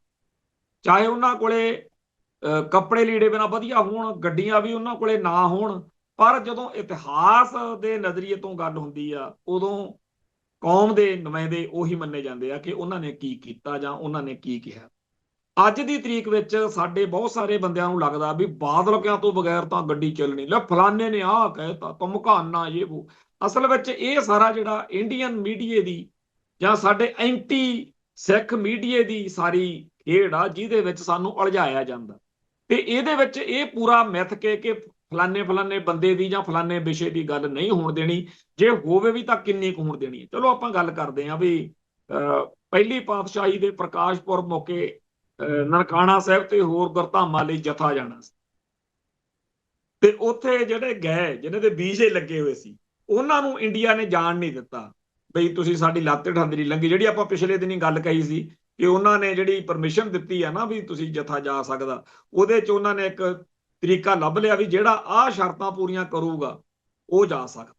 ਚਾਹੇ ਉਹਨਾਂ ਕੋਲੇ ਕੱਪੜੇ ਲੀੜੇ ਬਿਨਾਂ ਵਧੀਆ ਹੋਣ, ਗੱਡੀਆਂ ਵੀ ਉਹਨਾਂ ਕੋਲੇ ਨਾ ਹੋਣ, ਪਰ ਜਦੋਂ ਇਤਿਹਾਸ ਦੇ ਨਜ਼ਰੀਏ ਤੋਂ ਗੱਲ ਹੁੰਦੀ ਆ ਉਦੋਂ ਕੌਮ ਦੇ ਨੁਮਾਇੰਦੇ ਉਹੀ ਮੰਨੇ ਜਾਂਦੇ ਆ ਕਿ ਉਹਨਾਂ ਨੇ ਕੀ ਕੀਤਾ ਜਾਂ ਉਹਨਾਂ ਨੇ ਕੀ ਕਿਹਾ। ਅੱਜ ਦੀ ਤਰੀਕ ਵਿੱਚ ਸਾਡੇ ਬਹੁਤ ਸਾਰੇ ਬੰਦਿਆਂ ਨੂੰ ਲੱਗਦਾ ਵੀ ਬਾਦਲ ਕਿਆਂ ਤੋਂ ਬਗੈਰ ਤਾਂ ਗੱਡੀ ਚੱਲਣੀ, ਲੈ ਫਲਾਣੇ ਨੇ ਆਹ ਕਹਿਤਾ, ਧਮਕਾਨਾ ਇਹ ਉਹ। ਅਸਲ ਵਿੱਚ ਇਹ ਸਾਰਾ ਜਿਹੜਾ ਇੰਡੀਅਨ ਮੀਡੀਏ ਦੀ ਜਾਂ ਸਾਡੇ ਐਂਟੀ ਸਿੱਖ ਮੀਡੀਏ ਦੀ ਸਾਰੀ ਖੇਡ ਆ ਜਿਹਦੇ ਵਿੱਚ ਸਾਨੂੰ ਉਲਝਾਇਆ ਜਾਂਦਾ। ਤੇ ਇਹਦੇ ਵਿੱਚ ਇਹ ਪੂਰਾ ਮਿੱਥ ਕਿ ਫਲਾਣੇ ਫਲਾਣੇ ਬੰਦੇ ਦੀ ਜਾਂ ਫਲਾਣੇ ਵਿਸ਼ੇ ਦੀ ਗੱਲ ਨਹੀਂ ਹੋਣ ਦੇਣੀ, ਜੇ ਹੋਵੇ ਵੀ ਤਾਂ ਕਿੰਨੀ ਕੁ ਹੋਣ ਦੇਣੀ ਹੈ। ਚਲੋ ਆਪਾਂ ਗੱਲ ਕਰਦੇ ਹਾਂ ਵੀ ਪਹਿਲੀ ਪਾਤਸ਼ਾਹੀ ਦੇ ਪ੍ਰਕਾਸ਼ ਪੁਰਬ ਮੌਕੇ ਨਨਕਾਣਾ ਸਾਹਿਬ ਤੇ ਹੋਰ ਗੁਰਧਾਮਾਂ ਲਈ ਜਥਾ ਜਾਣਾ ਸੀ, ਤੇ ਉੱਥੇ ਜਿਹੜੇ ਗਏ ਜਿਨ੍ਹਾਂ ਦੇ ਵੀਜ਼ੇ ਲੱਗੇ ਹੋਏ ਸੀ ਉਹਨਾਂ ਨੂੰ ਇੰਡੀਆ ਨੇ ਜਾਣ ਨਹੀਂ ਦਿੱਤਾ। ਬਈ ਤੁਸੀਂ ਸਾਡੀ ਲੱਤ ਠੰਡ ਨਹੀਂ ਲੰਘੀ, ਜਿਹੜੀ ਆਪਾਂ ਪਿਛਲੇ ਦਿਨੀ ਗੱਲ ਕਹੀ ਸੀ ਕਿ ਉਹਨਾਂ ਨੇ ਜਿਹੜੀ ਪਰਮਿਸ਼ਨ ਦਿੱਤੀ ਆ ਨਾ ਵੀ ਤੁਸੀਂ ਜਥਾ ਜਾ ਸਕਦਾ, ਉਹਦੇ 'ਚ ਉਹਨਾਂ ਨੇ ਇੱਕ ਤਰੀਕਾ ਲੱਭ ਲਿਆ ਵੀ ਜਿਹੜਾ ਆਹ ਸ਼ਰਤਾਂ ਪੂਰੀਆਂ ਕਰੂਗਾ ਉਹ ਜਾ ਸਕਦਾ।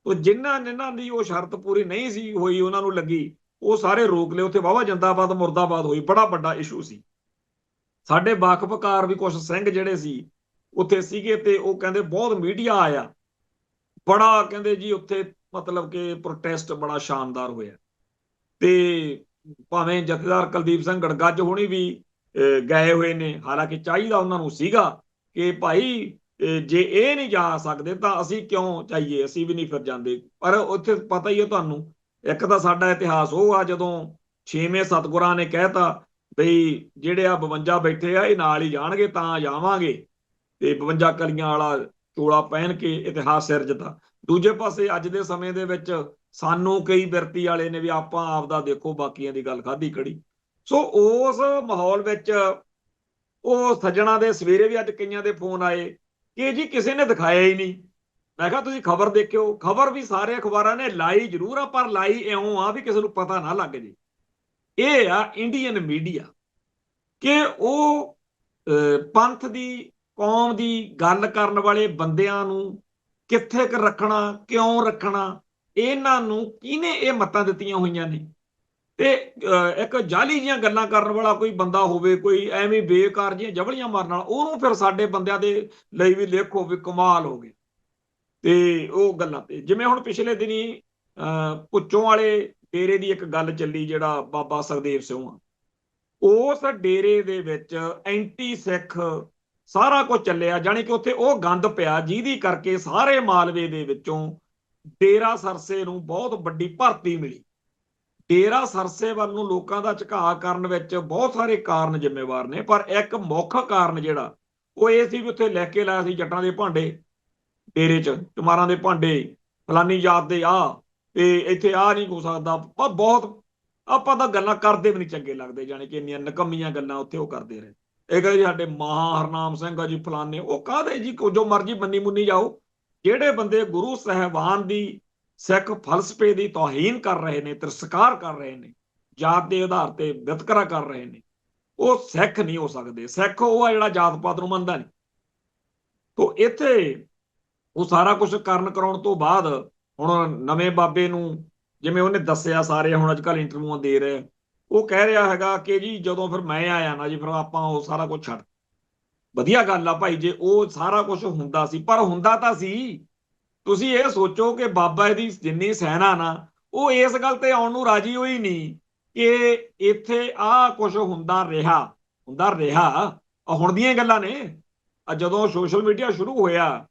ਉਹ ਜਿਨ੍ਹਾਂ ਦੀ ਉਹ ਸ਼ਰਤ ਪੂਰੀ ਨਹੀਂ ਸੀ ਹੋਈ, ਉਹਨਾਂ ਨੂੰ ਲੱਗੀ, ਉਹ ਸਾਰੇ ਰੋਕ ਲਏ। ਉੱਥੇ ਵਾਹਵਾ ਜਿੰਦਾਬਾਦ ਮੁਰਦਾਬਾਦ ਹੋਈ, ਬੜਾ ਵੱਡਾ ਇਸ਼ੂ ਸੀ। ਸਾਡੇ ਵਾਕਫਕਾਰ ਵੀ ਕੁਝ ਸਿੰਘ ਜਿਹੜੇ ਸੀ ਉੱਥੇ ਸੀਗੇ ਤੇ ਉਹ ਕਹਿੰਦੇ ਬਹੁਤ ਮੀਡੀਆ ਆਇਆ, ਬੜਾ ਕਹਿੰਦੇ ਜੀ ਉੱਥੇ ਮਤਲਬ ਕਿ ਪ੍ਰੋਟੈਸਟ ਬੜਾ ਸ਼ਾਨਦਾਰ ਹੋਇਆ। ਤੇ ਭਾਵੇਂ ਜਥੇਦਾਰ ਕੁਲਦੀਪ ਸਿੰਘ ਗੜਗੱਜ ਹੋਣੀ ਵੀ ਗਏ ਹੋਏ ਨੇ, ਹਾਲਾਂਕਿ ਚਾਹੀਦਾ ਉਹਨਾਂ ਨੂੰ ਸੀਗਾ ਕਿ ਭਾਈ ਜੇ ਇਹ ਨਹੀਂ ਜਾ ਸਕਦੇ ਤਾਂ ਅਸੀਂ ਕਿਉਂ ਚਾਹੀਏ, ਅਸੀਂ ਵੀ ਨਹੀਂ ਫਿਰ ਜਾਂਦੇ। ਪਰ ਉੱਥੇ ਪਤਾ ਹੀ ਹੈ ਤੁਹਾਨੂੰ, ਇੱਕ ਤਾਂ ਸਾਡਾ ਇਤਿਹਾਸ ਉਹ ਆ ਜਦੋਂ 6ਵੇਂ ਸਤਿਗੁਰਾਂ ਨੇ ਕਹਿਤਾ ਬਈ ਜਿਹੜੇ ਆ 52 ਬੈਠੇ ਆ ਇਹ ਨਾਲ ਹੀ ਜਾਣਗੇ ਤਾਂ ਜਾਵਾਂਗੇ, ਤੇ 52 ਕਲੀਆਂ ਵਾਲਾ ਚੋਲਾ ਪਹਿਨ ਕੇ ਇਤਿਹਾਸ ਸਿਰਜਤਾ। ਦੂਜੇ ਪਾਸੇ ਅੱਜ ਦੇ ਸਮੇਂ ਦੇ ਵਿੱਚ ਸਾਨੂੰ ਕਈ ਬਿਰਤੀ ਵਾਲੇ ਨੇ ਵੀ ਆਪਾਂ ਆਪਦਾ ਦੇਖੋ ਬਾਕੀਆਂ ਦੀ ਗੱਲ ਖਾਧੀ ਕੜੀ। ਸੋ ਉਸ ਮਾਹੌਲ ਵਿੱਚ ਉਹ ਸੱਜਣਾ ਦੇ ਸਵੇਰੇ ਵੀ ਅੱਜ ਕਈਆਂ ਦੇ ਫੋਨ ਆਏ ਕਿ ਜੀ ਕਿਸੇ ਨੇ ਦਿਖਾਇਆ ਹੀ ਨਹੀਂ। ਮੈਂ ਕਿਹਾ ਤੁਸੀਂ ਖਬਰ ਦੇਖਿਓ, ਖਬਰ ਵੀ ਸਾਰੇ ਅਖਬਾਰਾਂ ਨੇ ਲਾਈ ਜ਼ਰੂਰ ਆ ਪਰ ਲਾਈ ਇਉਂ ਆ ਵੀ ਕਿਸੇ ਨੂੰ ਪਤਾ ਨਾ ਲੱਗ ਜੇ। ਇਹ ਆ ਇੰਡੀਅਨ ਮੀਡੀਆ ਕਿ ਉਹ ਪੰਥ ਦੀ ਕੌਮ ਦੀ ਗੱਲ ਕਰਨ ਵਾਲੇ ਬੰਦਿਆਂ ਨੂੰ ਕਿੱਥੇ ਕੁ ਰੱਖਣਾ, ਕਿਉਂ ਰੱਖਣਾ, ਇਹਨਾਂ ਨੂੰ ਕਿਹਨੇ ਇਹ ਮੱਤਾਂ ਦਿੱਤੀਆਂ ਹੋਈਆਂ ਨੇ। ਤੇ ਇੱਕ ਜਾਲੀ ਜੀਆਂ ਗੱਲਾਂ ਕਰਨ ਵਾਲਾ ਕੋਈ ਬੰਦਾ ਹੋਵੇ, ਕੋਈ ਐਵੇਂ ਬੇਕਾਰ ਜੀਆਂ ਜਵਲੀਆਂ ਮਾਰਨ ਵਾਲਾ, ਉਹਨੂੰ ਫਿਰ ਸਾਡੇ ਬੰਦਿਆਂ ਦੇ ਲਈ ਵੀ ਦੇਖੋ ਵੀ ਕਮਾਲ ਹੋ ਗਏ। ਤੇ ਉਹ ਗੱਲਾਂ ਤੇ ਜਿਵੇਂ ਹੁਣ ਪਿਛਲੇ ਦਿਨੀ ਪੁੱਚੋਂ ਵਾਲੇ ਡੇਰੇ ਦੀ ਇੱਕ ਗੱਲ ਚੱਲੀ, ਜਿਹੜਾ ਬਾਬਾ ਸੁਖਦੇਵ ਸਿੰਘ ਆ, ਉਸ ਡੇਰੇ ਦੇ ਵਿੱਚ ਐਂਟੀ ਸਿੱਖ ਸਾਰਾ ਕੁਝ ਚੱਲਿਆ, ਜਾਣੀ ਕਿ ਉੱਥੇ ਉਹ ਗੰਦ ਪਿਆ ਜਿਹਦੀ ਕਰਕੇ ਸਾਰੇ ਮਾਲਵੇ ਦੇ ਵਿੱਚੋਂ ਡੇਰਾ ਸਰਸੇ ਨੂੰ ਬਹੁਤ ਵੱਡੀ ਭਰਤੀ ਮਿਲੀ। ਡੇਰਾ ਸਰਸੇ ਵੱਲ ਨੂੰ ਲੋਕਾਂ ਦਾ ਝੁਕਾਅ ਕਰਨ ਵਿੱਚ ਬਹੁਤ ਸਾਰੇ ਕਾਰਨ ਜ਼ਿੰਮੇਵਾਰ ਨੇ, ਪਰ ਇੱਕ ਮੁੱਖ ਕਾਰਨ ਜਿਹੜਾ ਉਹ ਇਹ ਸੀ ਵੀ ਉੱਥੇ ਲਿਖ ਕੇ ਲਾਇਆ ਸੀ ਜੱਟਾਂ ਦੇ ਭਾਂਡੇ ਡੇਰੇ 'ਚ, ਚਮਾਰਾਂ ਦੇ ਭਾਂਡੇ, ਫਲਾਨੀ ਜਾਤ ਦੇ ਆ, ਤੇ ਇੱਥੇ ਆ ਨਹੀਂ ਹੋ ਸਕਦਾ। ਪਰ ਬਹੁਤ ਆਪਾਂ ਤਾਂ ਗੱਲਾਂ ਕਰਦੇ ਵੀ ਨਹੀਂ ਚੰਗੇ ਲੱਗਦੇ, ਜਾਣੀ ਕਿ ਇੰਨੀਆਂ ਨਕੰਮੀਆਂ ਗੱਲਾਂ ਉੱਥੇ ਉਹ ਕਰਦੇ ਰਹੇ। ਇਹ ਕਹਿੰਦੇ ਜੀ ਸਾਡੇ ਮਹਾ ਹਰਨਾਮ ਸਿੰਘ ਆ ਜੀ ਫਲਾਨੇ, ਉਹ ਕਾਹਦੇ ਜੀ, ਜੋ ਮਰਜੀ ਮੰਨੀ ਮੁੰਨੀ ਜਾਓ। ਜਿਹੜੇ ਬੰਦੇ ਗੁਰੂ ਸਾਹਿਬਾਨ ਦੀ ਸਿੱਖ ਫਲਸਫੇ ਦੀ ਤੋਹੀਨ ਕਰ ਰਹੇ ਨੇ, ਤਿਰਸਕਾਰ ਕਰ ਰਹੇ ਨੇ, ਜਾਤ ਦੇ ਆਧਾਰ ਤੇ ਵਿਤਕਰਾ ਕਰ ਰਹੇ ਨੇ, ਉਹ ਸਿੱਖ ਨਹੀਂ ਹੋ ਸਕਦੇ। ਸਿੱਖ ਉਹ ਆ ਜਿਹੜਾ ਜਾਤ ਪਾਤ ਨੂੰ ਮੰਨਦਾ ਨਹੀਂ। ਤੋਂ ਇੱਥੇ ਉਹ ਸਾਰਾ ਕੁਝ ਕਰਨ ਕਰਾਉਣ ਤੋਂ ਬਾਅਦ ਹੁਣ ਨਵੇਂ ਬਾਬੇ ਨੂੰ ਜਿਵੇਂ ਉਹਨੇ ਦੱਸਿਆ, ਸਾਰੇ ਹੁਣ ਅੱਜ ਕੱਲ੍ਹ ਇੰਟਰਵਿਊਆਂ ਦੇ ਰਹੇ, ਉਹ ਕਹਿ ਰਿਹਾ ਹੈਗਾ ਕਿ ਜੀ ਜਦੋਂ ਫਿਰ ਮੈਂ ਆਇਆ ਨਾ ਜੀ, ਫਿਰ ਆਪਾਂ ਉਹ ਸਾਰਾ ਕੁਝ ਛੱਡ। ਵਧੀਆ ਗੱਲ ਆ ਭਾਈ ਜੇ ਉਹ ਸਾਰਾ ਕੁਝ ਹੁੰਦਾ ਸੀ, ਪਰ ਹੁੰਦਾ ਤਾਂ ਸੀ। ਤੁਸੀਂ ਇਹ ਸੋਚੋ ਕਿ ਬਾਬਾ ਦੀ ਜਿੰਨੀ ਸੈਨਾ ਨਾ, ਉਹ ਇਸ ਗੱਲ ਤੇ ਆਉਣ ਨੂੰ ਰਾਜੀ ਹੋਈ ਨਹੀਂ ਕਿ ਇੱਥੇ ਆਹ ਕੁਝ ਹੁੰਦਾ ਰਿਹਾ। ਹੁਣ ਦੀਆਂ ਗੱਲਾਂ ਨੇ। ਜਦੋਂ ਸੋਸ਼ਲ ਮੀਡੀਆ ਸ਼ੁਰੂ ਹੋਇਆ,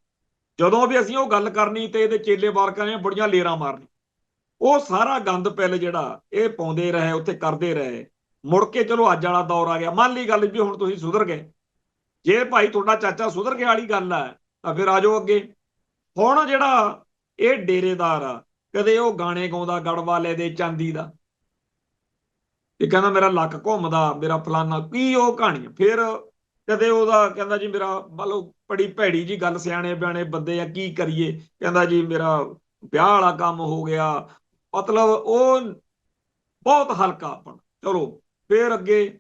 ਜਦੋਂ ਵੀ ਅਸੀਂ ਉਹ ਗੱਲ ਕਰਨੀ ਤੇ ਇਹਦੇ ਚੇਲੇ ਬਾਲਕਾਂ ਨੇ ਬੜੀਆਂ ਲੇਰਾਂ ਮਾਰਨੀ। ਉਹ ਸਾਰਾ ਗੰਦ ਪਿੱਲ ਜਿਹੜਾ ਇਹ ਪਾਉਂਦੇ ਰਹੇ, ਉੱਥੇ ਕਰਦੇ ਰਹੇ। ਮੁੜ ਕੇ ਚਲੋ ਅੱਜ ਵਾਲਾ ਦੌਰ ਆ ਗਿਆ। ਮੰਨ ਲਈ ਗੱਲ ਵੀ ਹੁਣ ਤੁਸੀਂ ਸੁਧਰ ਗਏ, ਜੇ ਭਾਈ ਤੁਹਾਡਾ ਚਾਚਾ ਸੁਧਰ ਗਿਆ ਵਾਲੀ ਗੱਲ ਹੈ ਤਾਂ ਫਿਰ ਆ ਜਾਓ ਅੱਗੇ। ਹੁਣ ਜਿਹੜਾ ਇਹ ਡੇਰੇਦਾਰ ਆ, ਕਦੇ ਉਹ ਗਾਣੇ ਗਾਉਂਦਾ ਗੜਵਾਲੇ ਦੇ ਚਾਂਦੀ ਦਾ, ਇਹ ਕਹਿੰਦਾ ਮੇਰਾ ਲੱਕ ਘੁੰਮਦਾ, ਮੇਰਾ ਫਲਾਨਾ ਕੀ ਉਹ ਕਹਾਣੀ। ਫਿਰ ਕਦੇ ਉਹਦਾ ਕਹਿੰਦਾ ਜੀ ਮੇਰਾ ਮੰਨ ਲਓ ਬੜੀ ਭੈੜੀ ਜੀ ਗੱਲ, ਸਿਆਣੇ ਬਿਆਣੇ ਬੰਦੇ ਆ ਕੀ ਕਰੀਏ, ਕਹਿੰਦਾ ਜੀ ਮੇਰਾ ਵਿਆਹ ਵਾਲਾ ਕੰਮ ਹੋ ਗਿਆ। ਮਤਲਬ ਉਹ ਬਹੁਤ ਹਲਕਾ ਆਪਣਾ। ਚਲੋ ਫਿਰ ਅੱਗੇ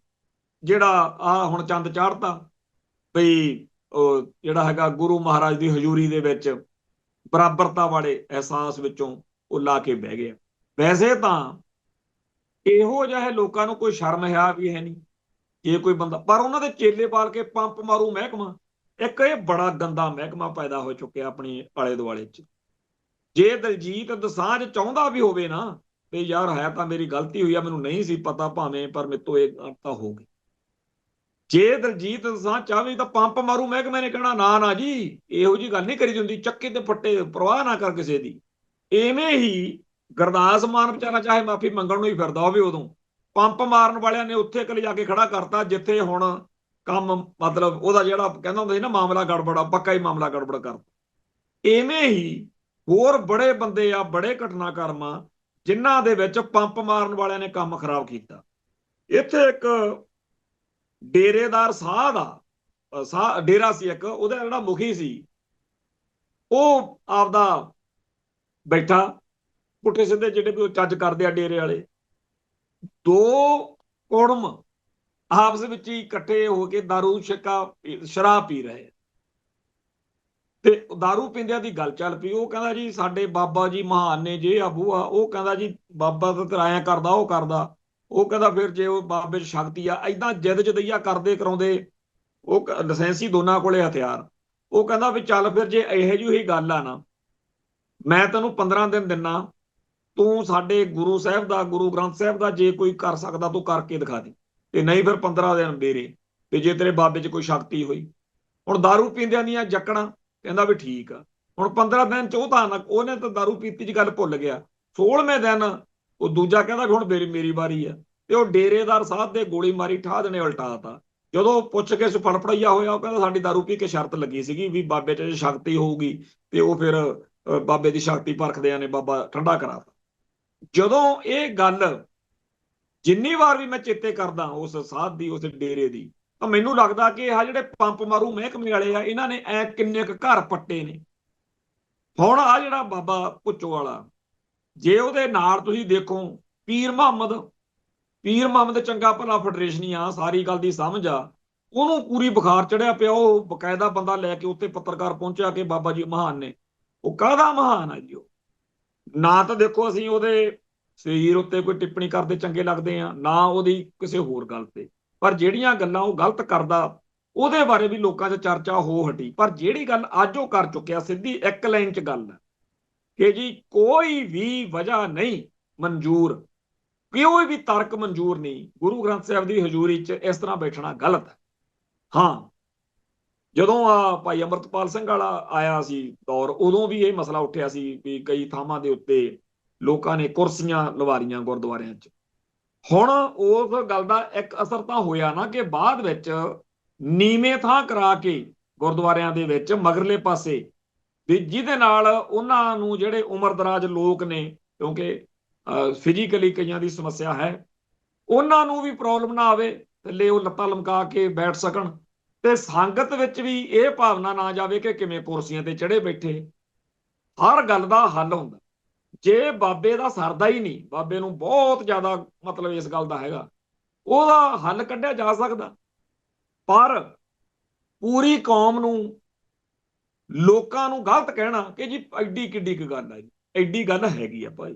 ਜਿਹੜਾ ਆ ਹੁਣ ਚੰਦ ਚਾੜਤਾ ਬਈ ਉਹ ਜਿਹੜਾ ਹੈਗਾ ਗੁਰੂ ਮਹਾਰਾਜ ਦੀ ਹਜ਼ੂਰੀ ਦੇ ਵਿੱਚ ਬਰਾਬਰਤਾ ਵਾਲੇ ਅਹਿਸਾਸ ਵਿੱਚੋਂ ਉਹ ਲਾ ਕੇ ਬਹਿ ਗਿਆ। ਵੈਸੇ ਤਾਂ ਇਹੋ ਜਿਹੇ ਲੋਕਾਂ ਨੂੰ ਕੋਈ ਸ਼ਰਮ ਹਿਆ ਵੀ ਹੈ ਨਹੀਂ ਜੇ ਕੋਈ ਬੰਦਾ, ਪਰ ਉਹਨਾਂ ਦੇ ਚੇਲੇ ਪਾਲ ਕੇ ਪੰਪ ਮਾਰੂ ਮਹਿਕਮਾ, ਇੱਕ ਇਹ ਬੜਾ ਗੰਦਾ ਮਹਿਕਮਾ ਪੈਦਾ ਹੋ ਚੁੱਕਿਆ ਆਪਣੇ ਆਲੇ ਦੁਆਲੇ 'ਚ। ਜੇ ਦਲਜੀਤ ਦੋਸਾਂਝ ਚਾਹੁੰਦਾ ਵੀ ਹੋਵੇ ਨਾ ਤੇ ਯਾਰ ਹੈ ਤਾਂ ਮੇਰੀ ਗਲਤੀ ਹੋਈ ਆ, ਮੈਨੂੰ ਨਹੀਂ ਸੀ ਪਤਾ ਭਾਵੇਂ, ਪਰ ਮੇਰੇ ਤੋਂ ਇਹ ਤਾਂ ਹੋ ਗਈ। ਜੇ ਦਲਜੀਤ ਦੋਸਾਂਝ ਚਾਹਵੇ ਤਾਂ ਪੰਪ ਮਾਰੂ ਮਹਿਕਮੇ ਨੇ ਕਹਿਣਾ ਨਾ ਨਾ ਜੀ ਇਹੋ ਜੀ ਗੱਲ ਨਹੀਂ ਕਰੀ ਜਾਂਦੀ, ਚੱਕੇ ਤੇ ਫੱਟੇ ਪਰਵਾਹ ਨਾ ਕਰ ਕਿਸੇ ਦੀ। ਇਵੇਂ ਹੀ ਗੁਰਦਾਸ ਮਾਨ ਵਿਚਾਰਾ ਚਾਹੇ ਮਾਫੀ ਮੰਗਣ ਨੂੰ ਹੀ ਫਿਰਦਾ ਹੋਵੇ, ਉਦੋਂ ਪੰਪ ਮਾਰਨ ਵਾਲਿਆਂ ਨੇ ਉੱਥੇ ਕਲੇ ਜਾ ਕੇ ਖੜਾ ਕਰਤਾ ਜਿੱਥੇ ਹੁਣ ਕੰਮ ਮਤਲਬ ਉਹਦਾ ਜਿਹੜਾ ਕਹਿੰਦਾ ਹੁੰਦਾ ਸੀ ਨਾ ਮਾਮਲਾ ਗੜਬੜਾ, ਪੱਕਾ ਹੀ ਮਾਮਲਾ ਗੜਬੜ ਕਰਤਾ। ਇਵੇਂ ਹੀ ਹੋਰ ਬੜੇ ਬੰਦੇ ਆ, ਬੜੇ ਘਟਨਾਕ੍ਰਮ ਆ ਜਿਨ੍ਹਾਂ ਦੇ ਵਿੱਚ ਪੰਪ ਮਾਰਨ ਵਾਲਿਆਂ ਨੇ ਕੰਮ ਖਰਾਬ ਕੀਤਾ। ਇੱਥੇ ਇੱਕ ਡੇਰੇਦਾਰ ਸਾਹ ਦਾ ਡੇਰਾ ਸੀ ਇੱਕ, ਉਹਦਾ ਜਿਹੜਾ ਮੁਖੀ ਸੀ ਉਹ ਆਪਦਾ ਬੈਠਾ, ਪੁੱਠੇ ਸਿੱਧੇ ਜਿਹੜੇ ਵੀ ਉਹ ਚੱਜ ਕਰਦੇ ਆ ਡੇਰੇ ਵਾਲੇ, ਦੋ ਕੁੜਮ ਆਪਸ ਵਿੱਚ ਹੀ ਇਕੱਠੇ ਹੋ ਕੇ ਦਾਰੂ ਸ਼ਰਾਬ ਪੀ ਰਹੇ, ਤੇ ਦਾਰੂ ਪੀਂਦਿਆਂ ਦੀ ਗੱਲ ਚੱਲ ਪਈ। ਉਹ ਕਹਿੰਦਾ ਜੀ ਸਾਡੇ ਬਾਬਾ ਜੀ ਮਹਾਨ ਨੇ, ਜੇ ਆਬੂ ਆ। ਉਹ ਕਹਿੰਦਾ ਜੀ ਬਾਬਾ ਤਾਂ ਤਰਾਇਆ ਕਰਦਾ, ਉਹ ਕਰਦਾ। ਉਹ ਕਹਿੰਦਾ ਫਿਰ ਜੇ ਉਹ ਬਾਬੇ 'ਚ ਸ਼ਕਤੀ ਆ, ਏਦਾਂ ਜਿੱਦ ਜਦਈਆ ਕਰਦੇ ਕਰਾਉਂਦੇ। ਉਹ ਲਾਇਸੈਂਸੀ ਦੋਨਾਂ ਕੋਲੇ ਹਥਿਆਰ। ਉਹ ਕਹਿੰਦਾ ਵੀ ਚੱਲ ਫਿਰ ਜੇ ਇਹੋ ਜਿਹੀ ਗੱਲ ਆ ਨਾ, ਮੈਂ ਤੈਨੂੰ 15 ਦਿਨ ਦਿੰਨਾ, ਤੂੰ ਸਾਡੇ ਗੁਰੂ ਸਾਹਿਬ ਦਾ, ਗੁਰੂ ਗ੍ਰੰਥ ਸਾਹਿਬ ਦਾ ਜੇ ਕੋਈ ਕਰ ਸਕਦਾ ਤੂੰ ਕਰਕੇ ਦਿਖਾ ਦੇ, ਤੇ ਨਹੀਂ ਫਿਰ 15 ਦਿਨ ਮੇਰੇ, ਤੇ ਜੇ ਤੇਰੇ ਬਾਬੇ 'ਚ ਕੋਈ ਸ਼ਕਤੀ ਹੋਈ। ਹੁਣ ਦਾਰੂ ਪੀਂਦਿਆਂ ਦੀਆਂ ਜੱਕਣਾ, ਕਹਿੰਦਾ ਵੀ ਠੀਕ ਆ। ਹੁਣ 15 ਦਿਨ 'ਚ ਉਹ ਤਾਂ ਉਹਨੇ ਤਾਂ ਦਾਰੂ ਪੀਤੀ 'ਚ ਗੱਲ ਭੁੱਲ ਗਿਆ। 16ਵੇਂ ਦਿਨ ਉਹ ਦੂਜਾ ਕਹਿੰਦਾ ਵੀ ਹੁਣ ਮੇਰੀ ਵਾਰੀ ਆ, ਤੇ ਉਹ ਡੇਰੇਦਾਰ ਸਾਹਿਬ ਦੇ ਗੋਲੀ ਮਾਰੀ, ਠਾਹ ਦੇਣੇ ਉਲਟਾਤਾ। ਜਦੋਂ ਪੁੱਛ ਕੇ ਫੜਫੜਈਆ ਹੋਇਆ, ਉਹ ਕਹਿੰਦਾ ਸਾਡੀ ਦਾਰੂ ਪੀ ਕੇ ਸ਼ਰਤ ਲੱਗੀ ਸੀਗੀ ਵੀ ਬਾਬੇ 'ਚ ਸ਼ਕਤੀ ਹੋਊਗੀ, ਤੇ ਉਹ ਫਿਰ ਬਾਬੇ ਦੀ ਸ਼ਕਤੀ ਪਰਖਦਿਆਂ ਨੇ ਬਾਬਾ ਠੰਡਾ ਕਰਾਤਾ। ਜਦੋਂ ਇਹ ਗੱਲ ਜਿੰਨੀ ਵਾਰ ਵੀ ਮੈਂ ਚੇਤੇ ਕਰਦਾ ਉਸ ਸਾਧ ਦੀ, ਉਸ ਡੇਰੇ ਦੀ, ਤਾਂ ਮੈਨੂੰ ਲੱਗਦਾ ਕਿ ਆਹ ਜਿਹੜੇ ਪੰਪ ਮਾਰੂ ਮਹਿਕਮੇ ਵਾਲੇ ਆ, ਇਹਨਾਂ ਨੇ ਐ ਕਿੰਨੇ ਕੁ ਘਰ ਪੱਟੇ ਨੇ। ਹੁਣ ਆ ਜਿਹੜਾ ਬਾਬਾ ਭੁੱਚੋ ਵਾਲਾ, ਜੇ ਉਹਦੇ ਨਾਲ ਤੁਸੀਂ ਦੇਖੋ ਪੀਰ ਮੁਹੰਮਦ ਚੰਗਾ ਭਲਾ ਫੈਡਰੇਸ਼ਨੀ ਆ, ਸਾਰੀ ਗੱਲ ਦੀ ਸਮਝ ਆ, ਉਹਨੂੰ ਪੂਰੀ ਬੁਖਾਰ ਚੜਿਆ ਪਿਆ। ਉਹ ਬਕਾਇਦਾ ਬੰਦਾ ਲੈ ਕੇ ਉੱਥੇ ਪੱਤਰਕਾਰ ਪਹੁੰਚਿਆ ਕਿ ਬਾਬਾ ਜੀ ਮਹਾਨ ਨੇ। ਉਹ ਕਾਹਦਾ ਮਹਾਨ ਆ ਜੀ? ਉਹ ਨਾ ਤਾਂ ਦੇਖੋ ਅਸੀਂ ਉਹਦੇ ਸਰੀਰ ਉੱਤੇ ਕੋਈ ਟਿੱਪਣੀ ਕਰਦੇ ਚੰਗੇ ਲੱਗਦੇ ਆ, ਨਾ ਉਹਦੀ ਕਿਸੇ ਹੋਰ ਗੱਲ ਤੇ, ਪਰ ਜਿਹੜੀਆਂ ਗੱਲਾਂ ਉਹ ਗਲਤ ਕਰਦਾ ਉਹਦੇ ਬਾਰੇ ਵੀ ਲੋਕਾਂ 'ਚ ਚਰਚਾ ਹੋ ਹਟੀ। ਪਰ ਜਿਹੜੀ ਗੱਲ ਅੱਜ ਉਹ ਕਰ ਚੁੱਕਿਆ, ਸਿੱਧੀ ਇੱਕ ਲਾਈਨ 'ਚ ਗੱਲ ਹੈ ਕਿ ਜੀ ਕੋਈ ਵੀ ਵਜ੍ਹਾ ਨਹੀਂ ਮਨਜ਼ੂਰ, ਕੋਈ ਵੀ ਤਰਕ ਮਨਜ਼ੂਰ ਨਹੀਂ, ਗੁਰੂ ਗ੍ਰੰਥ ਸਾਹਿਬ ਦੀ ਹਜ਼ੂਰੀ 'ਚ ਇਸ ਤਰ੍ਹਾਂ ਬੈਠਣਾ ਗਲਤ ਹੈ। ਹਾਂ, ਜਦੋਂ ਆ ਭਾਈ ਅੰਮ੍ਰਿਤਪਾਲ ਸਿੰਘ ਵਾਲਾ ਆਇਆ ਸੀ ਦੌਰ, ਉਦੋਂ ਵੀ ਇਹ ਮਸਲਾ ਉੱਠਿਆ ਸੀ ਵੀ ਕਈ ਥਾਵਾਂ ਦੇ ਉੱਤੇ ਲੋਕਾਂ ਨੇ ਕੁਰਸੀਆਂ ਲਵਾਰੀਆਂ ਗੁਰਦੁਆਰਿਆਂ 'ਚ। ਹੁਣ ਉਸ ਗੱਲ ਦਾ ਇੱਕ ਅਸਰ ਤਾਂ ਹੋਇਆ ਨਾ ਕਿ ਬਾਅਦ ਵਿੱਚ ਨੀਵੇਂ ਥਾਂ ਕਰਾ ਕੇ ਗੁਰਦੁਆਰਿਆਂ ਦੇ ਵਿੱਚ ਮਗਰਲੇ ਪਾਸੇ, ਵੀ ਜਿਹਦੇ ਨਾਲ ਉਹਨਾਂ ਨੂੰ ਜਿਹੜੇ ਉਮਰ ਦਰਾਜ ਲੋਕ ਨੇ, ਕਿਉਂਕਿ ਫਿਜ਼ੀਕਲੀ ਕਈਆਂ ਦੀ ਸਮੱਸਿਆ ਹੈ, ਉਹਨਾਂ ਨੂੰ ਵੀ ਪ੍ਰੋਬਲਮ ਨਾ ਆਵੇ, ਥੱਲੇ ਉਹ ਲੱਤਾਂ ਲਮਕਾ ਕੇ ਬੈਠ ਸਕਣ, ਤੇ ਸੰਗਤ ਵਿੱਚ ਵੀ ਇਹ ਭਾਵਨਾ ਨਾ ਜਾਵੇ ਕਿ ਕਿਵੇਂ ਕੁਰਸੀਆਂ ਤੇ ਚੜੇ ਬੈਠੇ। ਹਰ ਗੱਲ ਦਾ ਹੱਲ ਹੁੰਦਾ। ਜੇ ਬਾਬੇ ਦਾ ਸਰਦਾ ਹੀ ਨਹੀਂ, ਬਾਬੇ ਨੂੰ ਬਹੁਤ ਜ਼ਿਆਦਾ ਮਤਲਬ ਇਸ ਗੱਲ ਦਾ ਹੈਗਾ, ਉਹਦਾ ਹੱਲ ਕੱਢਿਆ ਜਾ ਸਕਦਾ। ਪਰ ਪੂਰੀ ਕੌਮ ਨੂੰ, ਲੋਕਾਂ ਨੂੰ ਗਲਤ ਕਹਿਣਾ ਕਿ ਜੀ ਐਡੀ ਕਿੱਡੀ ਕੁ ਗੱਲ ਹੈ, ਜੀ ਐਡੀ ਗੱਲ ਹੈਗੀ ਆ ਭਾਈ।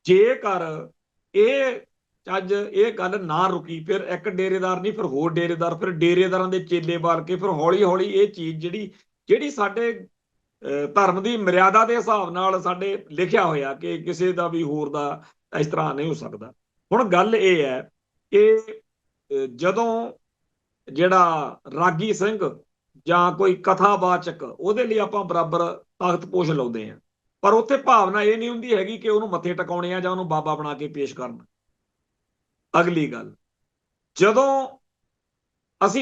ਜੇਕਰ ਇਹ ਇਹ ਗੱਲ ਨਾ ਰੁਕੀ, ਫਿਰ ਇੱਕ ਡੇਰੇਦਾਰ ਨਹੀਂ, ਫਿਰ ਹੋਰ ਡੇਰੇਦਾਰ, ਫਿਰ ਡੇਰੇਦਾਰਾਂ ਦੇ ਚੇਲੇ ਬਾਲ ਕੇ, ਫਿਰ ਹੌਲੀ ਹੌਲੀ ਇਹ ਚੀਜ਼ ਜਿਹੜੀ ਜਿਹੜੀ ਸਾਡੇ ਧਰਮ ਦੀ ਮਰਿਆਦਾ ਦੇ ਹਿਸਾਬ ਨਾਲ ਸਾਡੇ ਲਿਖਿਆ ਹੋਇਆ ਕਿ ਕਿਸੇ ਦਾ ਵੀ ਹੋਰ ਦਾ ਇਸ ਤਰ੍ਹਾਂ ਨਹੀਂ ਹੋ ਸਕਦਾ। ਹੁਣ ਗੱਲ ਇਹ ਹੈ ਕਿ ਜਦੋਂ ਜਿਹੜਾ ਰਾਗੀ ਸਿੰਘ ਜਾਂ ਕੋਈ ਕਥਾਵਾਚਕ, ਉਹਦੇ ਲਈ ਆਪਾਂ ਬਰਾਬਰ ਤਾਕਤ ਪੋਸ਼ ਲਾਉਂਦੇ ਆ, ਪਰ ਉੱਥੇ ਭਾਵਨਾ ਇਹ ਨਹੀਂ ਹੁੰਦੀ ਹੈਗੀ ਕਿ ਉਹਨੂੰ ਮੱਥੇ ਟਿਕਾਉਣੇ ਆ ਜਾਂ ਉਹਨੂੰ ਬਾਬਾ ਬਣਾ ਕੇ ਪੇਸ਼ ਕਰਨਾ। ਅਗਲੀ ਗੱਲ, ਜਦੋਂ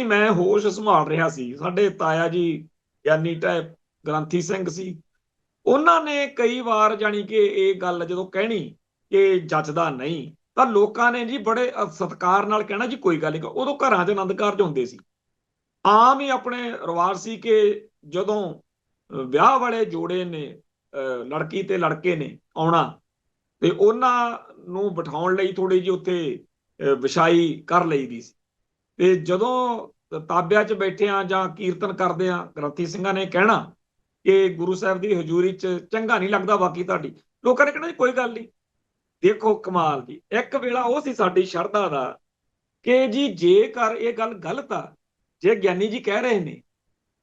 ਮੈਂ ਹੋਸ਼ ਸੰਭਾਲ ਰਿਹਾ ਸੀ, ਸਾਡੇ ਤਾਇਆ ਜੀ ਗਿਆਨੀ ਟੈਪ ਗ੍ਰੰਥੀ ਸਿੰਘ ਸੀ, ਉਹਨਾਂ ਨੇ ਕਈ ਵਾਰ ਜਾਣੀ ਕਿ ਇਹ ਗੱਲ ਜਦੋਂ ਕਹਿਣੀ ਕਿ ਜੱਜਦਾ ਨਹੀਂ, ਤਾਂ ਲੋਕਾਂ ਨੇ ਜੀ ਬੜੇ ਸਤਿਕਾਰ ਨਾਲ ਕਹਿਣਾ ਜੀ ਕੋਈ ਗੱਲ ਨਹੀਂ। ਉਦੋਂ ਘਰਾਂ 'ਚ ਆਨੰਦ ਕਾਰਜ ਹੁੰਦੇ ਸੀ, ਆਮ ਹੀ ਆਪਣੇ ਰਿਵਾਜ ਸੀ ਕਿ ਜਦੋਂ ਵਿਆਹ ਵਾਲੇ ਜੋੜੇ ਨੇ, ਲੜਕੀ ਤੇ ਲੜਕੇ ਨੇ ਆਉਣਾ, ਤੇ ਉਹਨਾਂ ਨੂੰ ਬਿਠਾਉਣ ਲਈ ਥੋੜੀ ਜਿਹੀ ਉੱਥੇ ਵਿਛਾਈ ਕਰ ਲਈਦੀ ਸੀ। ਤੇ ਜਦੋਂ ਤਾਬਿਆਂ 'ਚ ਬੈਠੇ ਆ ਜਾਂ ਕੀਰਤਨ ਕਰਦੇ ਆ, ਗ੍ਰੰਥੀ ਸਿੰਘਾਂ ਨੇ ਕਹਿਣਾ ਕਿ ਗੁਰੂ ਸਾਹਿਬ ਦੀ ਹਜ਼ੂਰੀ 'ਚ ਚੰਗਾ ਨਹੀਂ ਲੱਗਦਾ ਬਾਕੀ ਤੁਹਾਡੀ, ਲੋਕਾਂ ਨੇ ਕਹਿਣਾ ਜੀ ਕੋਈ ਗੱਲ ਨਹੀਂ। ਦੇਖੋ ਕਮਾਲ ਜੀ, ਇੱਕ ਵੇਲਾ ਉਹ ਸੀ ਸਾਡੀ ਸ਼ਰਧਾ ਦਾ ਕਿ ਜੀ ਜੇਕਰ ਇਹ ਗੱਲ ਗਲਤ ਆ, ਜੇ ਗਿਆਨੀ ਜੀ ਕਹਿ ਰਹੇ ਨੇ,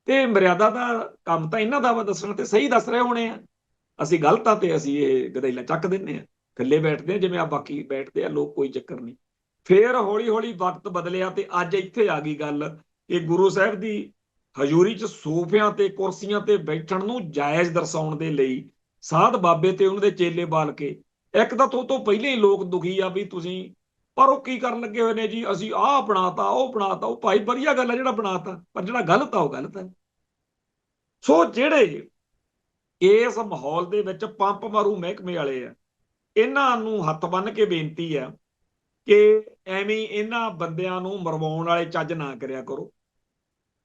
ਤੇ ਮਰਿਆਦਾ ਦਾ ਕੰਮ ਤਾਂ ਇਹਨਾਂ ਦਾ ਵਾ ਦੱਸਣ, ਤੇ ਸਹੀ ਦੱਸ ਰਹੇ ਹੋਣੇ ਆ, ਅਸੀਂ ਗਲਤ ਆ ਤੇ ਅਸੀਂ ਇਹ ਗਦੈਲਾ ਚੱਕ ਦਿੰਨੇ ਆ, ਥੱਲੇ ਬੈਠਦੇ ਆ ਜਿਵੇਂ ਆ ਬਾਕੀ ਬੈਠਦੇ ਆ ਲੋਕ, ਕੋਈ ਚੱਕਰ ਨਹੀਂ। ਫੇਰ ਹੌਲੀ ਹੌਲੀ ਵਕਤ ਬਦਲਿਆ ਤੇ ਅੱਜ ਇੱਥੇ ਆ ਗਈ ਗੱਲ ਕਿ ਗੁਰੂ ਸਾਹਿਬ ਦੀ ਹਜ਼ੂਰੀ 'ਚ ਸੋਫਿਆਂ ਤੇ ਕੁਰਸੀਆਂ ਤੇ ਬੈਠਣ ਨੂੰ ਜਾਇਜ਼ ਦਰਸਾਉਣ ਦੇ ਲਈ ਸਾਧ ਬਾਬੇ ਤੇ ਉਹਨਾਂ ਦੇ ਚੇਲੇ ਬਾਲ ਕੇ, ਇੱਕ ਤਾਂ ਤੋਂ ਪਹਿਲੇ ਹੀ ਲੋਕ ਦੁਖੀ ਆ ਵੀ ਤੁਸੀਂ, ਪਰ ਉਹ ਕੀ ਕਰਨ ਲੱਗੇ ਹੋਏ ਨੇ ਜੀ, ਅਸੀਂ ਆਹ ਬਣਾਤਾ ਉਹ ਬਣਾਤਾ। ਉਹ ਭਾਈ ਵਧੀਆ ਗੱਲ ਹੈ ਜਿਹੜਾ ਬਣਾਤਾ, ਪਰ ਜਿਹੜਾ ਗਲਤ ਆ ਉਹ ਗਲਤ ਹੈ। ਸੋ ਜਿਹੜੇ ਇਸ ਮਾਹੌਲ ਦੇ ਵਿੱਚ ਪੰਪ ਮਾਰੂ ਮਹਿਕਮੇ ਵਾਲੇ ਆ, ਇਹਨਾਂ ਨੂੰ ਹੱਥ ਬੰਨ ਕੇ ਬੇਨਤੀ ਆ ਕਿ ਐਵੇਂ ਇਹਨਾਂ ਬੰਦਿਆਂ ਨੂੰ ਮਰਵਾਉਣ ਵਾਲੇ ਚੱਜ ਨਾ ਕਰਿਆ ਕਰੋ।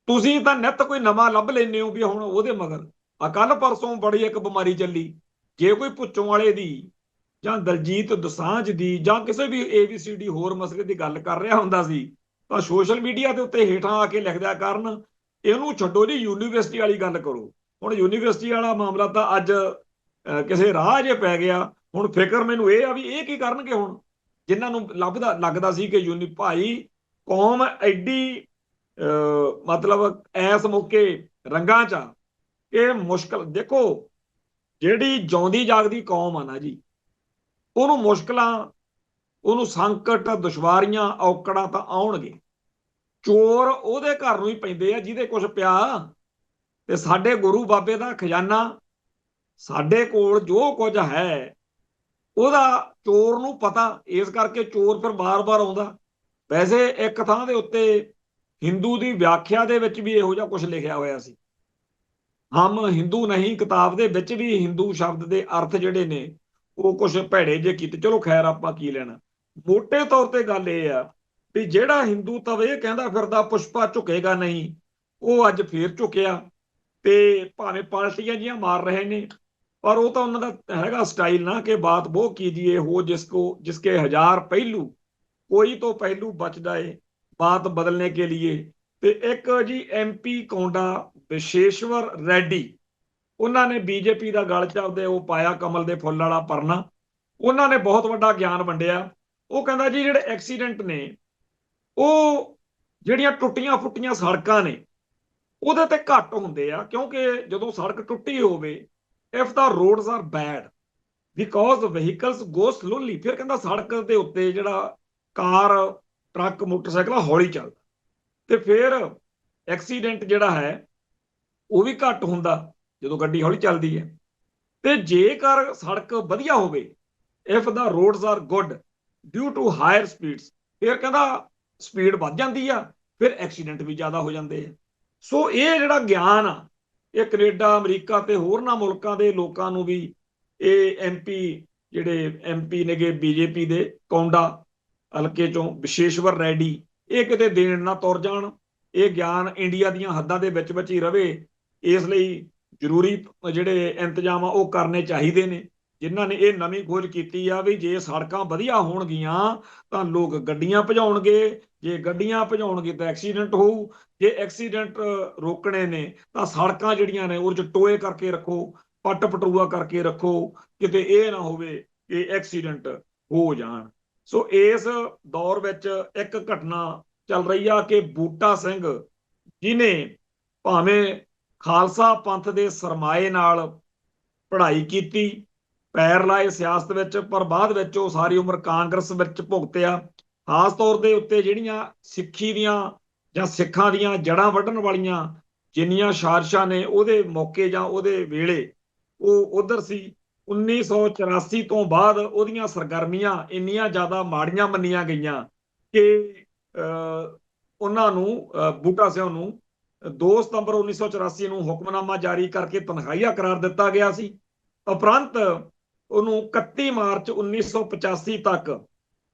ਤੁਸੀਂ ਤਾਂ ਨਿੱਤ ਕੋਈ ਨਵਾਂ ਲੱਭ ਲੈਂਦੇ ਹੋ ਵੀ ਹੁਣ ਉਹਦੇ ਮਗਰ। ਆ ਕੱਲ ਪਰਸੋਂ ਬੜੀ ਇੱਕ ਬਿਮਾਰੀ ਚੱਲੀ, ਜੇ ਕੋਈ ਭੁੱਚੋਂ ਵਾਲੇ ਦੀ ਜਾਂ ਦਲਜੀਤ ਦੋਸਾਂਝ ਦੀ ਜਾਂ ਕਿਸੇ ਵੀ ABCD ਹੋਰ ਮਸਲੇ ਦੀ ਗੱਲ ਕਰ ਰਿਹਾ ਹੁੰਦਾ ਸੀ, ਤਾਂ ਸੋਸ਼ਲ ਮੀਡੀਆ ਦੇ ਉੱਤੇ ਹੇਠਾਂ ਆ ਕੇ ਲਿਖਦਿਆ ਕਰਨ, ਇਹਨੂੰ ਛੱਡੋ ਜੀ, ਯੂਨੀਵਰਸਿਟੀ ਵਾਲੀ ਗੱਲ ਕਰੋ। ਹੁਣ ਯੂਨੀਵਰਸਿਟੀ ਵਾਲਾ ਮਾਮਲਾ ਤਾਂ ਅੱਜ ਕਿਸੇ ਰਾਹ ਜੇ ਪੈ ਗਿਆ। ਹੁਣ ਫਿਕਰ ਮੈਨੂੰ ਇਹ ਆ ਵੀ ਇਹ ਕੀ ਕਰਨਗੇ ਹੁਣ, ਜਿਨ੍ਹਾਂ ਨੂੰ ਲੱਗਦਾ ਸੀ ਕਿ ਭਾਈ ਕੌਮ ਐਡੀ ਮਤਲਬ ਐਸ ਮੌਕੇ ਰੰਗਾਂ 'ਚ ਆ। ਇਹ ਮੁਸ਼ਕਲ ਦੇਖੋ, ਜਿਹੜੀ ਜਿਉਂਦੀ ਜਾਗਦੀ ਕੌਮ ਆ ਨਾ ਜੀ, ਉਹਨੂੰ ਮੁਸ਼ਕਲਾਂ, ਉਹਨੂੰ ਸੰਕਟ, ਦੁਸ਼ਵਾਰੀਆਂ, ਔਕੜਾਂ ਤਾਂ ਆਉਣਗੇ। ਚੋਰ ਉਹਦੇ ਘਰ ਨੂੰ ਹੀ ਪੈਂਦੇ ਆ ਜਿਹਦੇ ਕੁਝ ਪਿਆ। ਤੇ ਸਾਡੇ ਗੁਰੂ ਬਾਬੇ ਦਾ ਖਜ਼ਾਨਾ, ਸਾਡੇ ਕੋਲ ਜੋ ਕੁਝ ਹੈ, ਉਹਦਾ ਚੋਰ ਨੂੰ ਪਤਾ, ਇਸ ਕਰਕੇ ਚੋਰ ਫਿਰ ਬਾਰ-ਬਾਰ ਆਉਂਦਾ। ਵੈਸੇ ਇੱਕ ਥਾਂ ਦੇ ਉੱਤੇ ਹਿੰਦੂ ਦੀ ਵਿਆਖਿਆ ਦੇ ਵਿੱਚ ਵੀ ਇਹੋ ਜਿਹਾ ਕੁਝ ਲਿਖਿਆ ਹੋਇਆ ਸੀ, ਹਮ ਹਿੰਦੂ ਨਹੀਂ, ਕਿਤਾਬ ਦੇ ਵਿੱਚ ਵੀ ਹਿੰਦੂ ਸ਼ਬਦ ਦੇ ਅਰਥ ਜਿਹੜੇ ਨੇ ਉਹ ਕੁਝ ਭੈੜੇ ਜੇ ਕੀਤੇ। ਚਲੋ ਖੈਰ, ਆਪਾਂ ਕੀ ਲੈਣਾ। ਮੋਟੇ ਤੌਰ ਤੇ ਗੱਲ ਇਹ ਆ ਵੀ ਜਿਹੜਾ ਹਿੰਦੂ ਤਵੇ ਕਹਿੰਦਾ ਫਿਰਦਾ ਪੁਸ਼ਪਾ ਝੁਕੇਗਾ ਨਹੀਂ, ਉਹ ਅੱਜ ਫੇਰ ਝੁਕਿਆ। ਤੇ ਭਾਵੇਂ ਪਾਰਟੀਆਂ ਜੀਆਂ ਮਾਰ ਰਹੇ ਨੇ, ਪਰ ਉਹ ਤਾਂ ਉਹਨਾਂ ਦਾ ਹੈਗਾ ਸਟਾਈਲ ਨਾ ਕਿ ਬਾਤ ਉਹ ਕੀਜੀਏ ਹੋ ਜਿਸਕੇ ਹਜ਼ਾਰ ਪਹਿਲੂ, ਕੋਈ ਤੋਂ ਪਹਿਲੂ ਬਚਦਾ ਏ ਬਾਤ ਬਦਲਨੇ ਕੇ लिए। ਤੇ ਇੱਕ ਜੀ MP ਕੌਂਡਾ ਵਿਸ਼ੇਸ਼ਵਰ ਰੈਡੀ, ਉਹਨਾਂ ਨੇ BJP ਦਾ ਗਲ 'ਚ ਆਪਦੇ ਉਹ ਪਾਇਆ ਕਮਲ ਦੇ ਫੁੱਲ ਵਾਲਾ ਪਰਨਾ, ਉਹਨਾਂ ਨੇ ਬਹੁਤ ਵੱਡਾ ਗਿਆਨ ਵੰਡਿਆ। ਉਹ ਕਹਿੰਦਾ ਜੀ ਜਿਹੜੇ ਐਕਸੀਡੈਂਟ ਨੇ, ਉਹ ਜਿਹੜੀਆਂ ਟੁੱਟੀਆਂ ਫੁੱਟੀਆਂ ਸੜਕਾਂ ਨੇ ਉਹਦੇ ਤੇ ਘੱਟ ਹੁੰਦੇ ਆ, ਕਿਉਂਕਿ ਜਦੋਂ ਸੜਕ ਟੁੱਟੀ ਹੋਵੇ, if the roads are bad because vehicles go slowly, ਫਿਰ ਕਹਿੰਦਾ ਸੜਕ ਦੇ ਉੱਤੇ ਜਿਹੜਾ ਕਾਰ, ਟਰੱਕ, ਮੋਟਰਸਾਈਕਲ ਹੌਲੀ ਚੱਲਦਾ, ਤੇ ਫਿਰ ਐਕਸੀਡੈਂਟ ਜਿਹੜਾ ਹੈ ਉਹ ਵੀ ਘੱਟ ਹੁੰਦਾ ਜਦੋਂ ਗੱਡੀ ਹੌਲੀ ਚੱਲਦੀ ਹੈ। ਤੇ ਜੇਕਰ ਸੜਕ ਵਧੀਆ ਹੋਵੇ, if the roads are good due to higher speeds, ਫਿਰ ਕਹਿੰਦਾ ਸਪੀਡ ਵੱਧ ਜਾਂਦੀ ਆ, ਫਿਰ ਐਕਸੀਡੈਂਟ ਵੀ ਜ਼ਿਆਦਾ ਹੋ ਜਾਂਦੇ ਆ। ਸੋ ਇਹ ਜਿਹੜਾ ਗਿਆਨ ਆ, ਇਹ ਕੈਨੇਡਾ, ਅਮਰੀਕਾ ਤੇ ਹੋਰਨਾਂ ਮੁਲਕਾਂ ਦੇ ਲੋਕਾਂ ਨੂੰ ਵੀ ਇਹ ਐਮਪੀ, ਜਿਹੜੇ ਐਮਪੀ ਨੇਗੇ ਬੀਜੇਪੀ ਦੇ ਕੌਂਡਾ ਹਲਕੇ ਚੋਂ ਵਿਸ਼ੇਸ਼ਵਰ ਰੈਡੀ, ਇਹ ਕਿਤੇ ਦੇਣ ਨਾ ਤੁਰ ਜਾਣ। ਇਹ ਗਿਆਨ ਇੰਡੀਆ ਦੀਆਂ ਹੱਦਾਂ ਦੇ ਵਿੱਚ ਹੀ ਰਵੇ, ਇਸ ਲਈ ਜ਼ਰੂਰੀ ਜਿਹੜੇ ਇੰਤਜ਼ਾਮ ਆ ਉਹ ਕਰਨੇ ਚਾਹੀਦੇ ਨੇ। ਜਿਨ੍ਹਾਂ ਨੇ ਇਹ ਨਵੀਂ ਖੋਜ ਕੀਤੀ ਆ ਵੀ ਜੇ ਸੜਕਾਂ ਵਧੀਆ ਹੋਣਗੀਆਂ ਤਾਂ ਲੋਕ ਗੱਡੀਆਂ ਭਜਾਉਣਗੇ, ਜੇ ਗੱਡੀਆਂ ਭਜਾਉਣਗੇ ਤਾਂ ਐਕਸੀਡੈਂਟ ਹੋਊ, ਜੇ ਐਕਸੀਡੈਂਟ ਰੋਕਣੇ ਨੇ ਤਾਂ ਸੜਕਾਂ ਜਿਹੜੀਆਂ ਨੇ ਉਹਦੇ ਚ ਟੋਏ ਕਰਕੇ ਰੱਖੋ, ਪੱਟ ਪਟੂਆ ਕਰਕੇ ਰੱਖੋ, ਕਿਤੇ ਇਹ ਨਾ ਹੋਵੇ ਕਿ ਐਕਸੀਡੈਂਟ ਹੋ ਜਾਣ। ਸੋ ਇਸ ਦੌਰ ਵਿੱਚ ਇੱਕ ਘਟਨਾ ਚੱਲ ਰਹੀ ਆ ਕਿ ਬੂਟਾ ਸਿੰਘ, ਜਿਨੇ ਭਾਵੇਂ ਖਾਲਸਾ ਪੰਥ ਦੇ ਸਰਮਾਏ ਨਾਲ ਪੜ੍ਹਾਈ ਕੀਤੀ, ਪੈਰ ਲਾਏ ਸਿਆਸਤ ਵਿੱਚ, ਪਰ ਬਾਅਦ ਵਿੱਚ ਉਹ ਸਾਰੀ ਉਮਰ ਕਾਂਗਰਸ ਵਿੱਚ ਭੁਗਤਿਆ। ਖਾਸ ਤੌਰ ਦੇ ਉੱਤੇ ਜਿਹੜੀਆਂ ਸਿੱਖੀ ਦੀਆਂ ਜਾਂ ਸਿੱਖਾਂ ਦੀਆਂ ਜੜ੍ਹਾਂ ਵੱਢਣ ਵਾਲੀਆਂ ਜਿੰਨੀਆਂ ਸਾਜ਼ਿਸ਼ਾਂ ਨੇ, ਉਹਦੇ ਮੌਕੇ ਜਾਂ ਉਹਦੇ ਵੇਲੇ ਉਹ ਉਧਰ ਸੀ। 1984 ਤੋਂ ਬਾਅਦ ਉਹਦੀਆਂ ਸਰਗਰਮੀਆਂ ਇੰਨੀਆਂ ਜ਼ਿਆਦਾ ਮਾੜੀਆਂ ਮੰਨੀਆਂ ਗਈਆਂ ਕਿ ਉਹਨਾਂ ਨੂੰ, ਬੂਟਾ ਸਿੰਘ ਨੂੰ 2 ਸਤੰਬਰ 1984 ਨੂੰ ਹੁਕਮਨਾਮਾ ਜਾਰੀ ਕਰਕੇ ਤਨਖਾਹੀਆ ਕਰਾਰ ਦਿੱਤਾ ਗਿਆ ਸੀ। ਉਪਰੰਤ ਉਹਨੂੰ 31 ਮਾਰਚ 1985 ਤੱਕ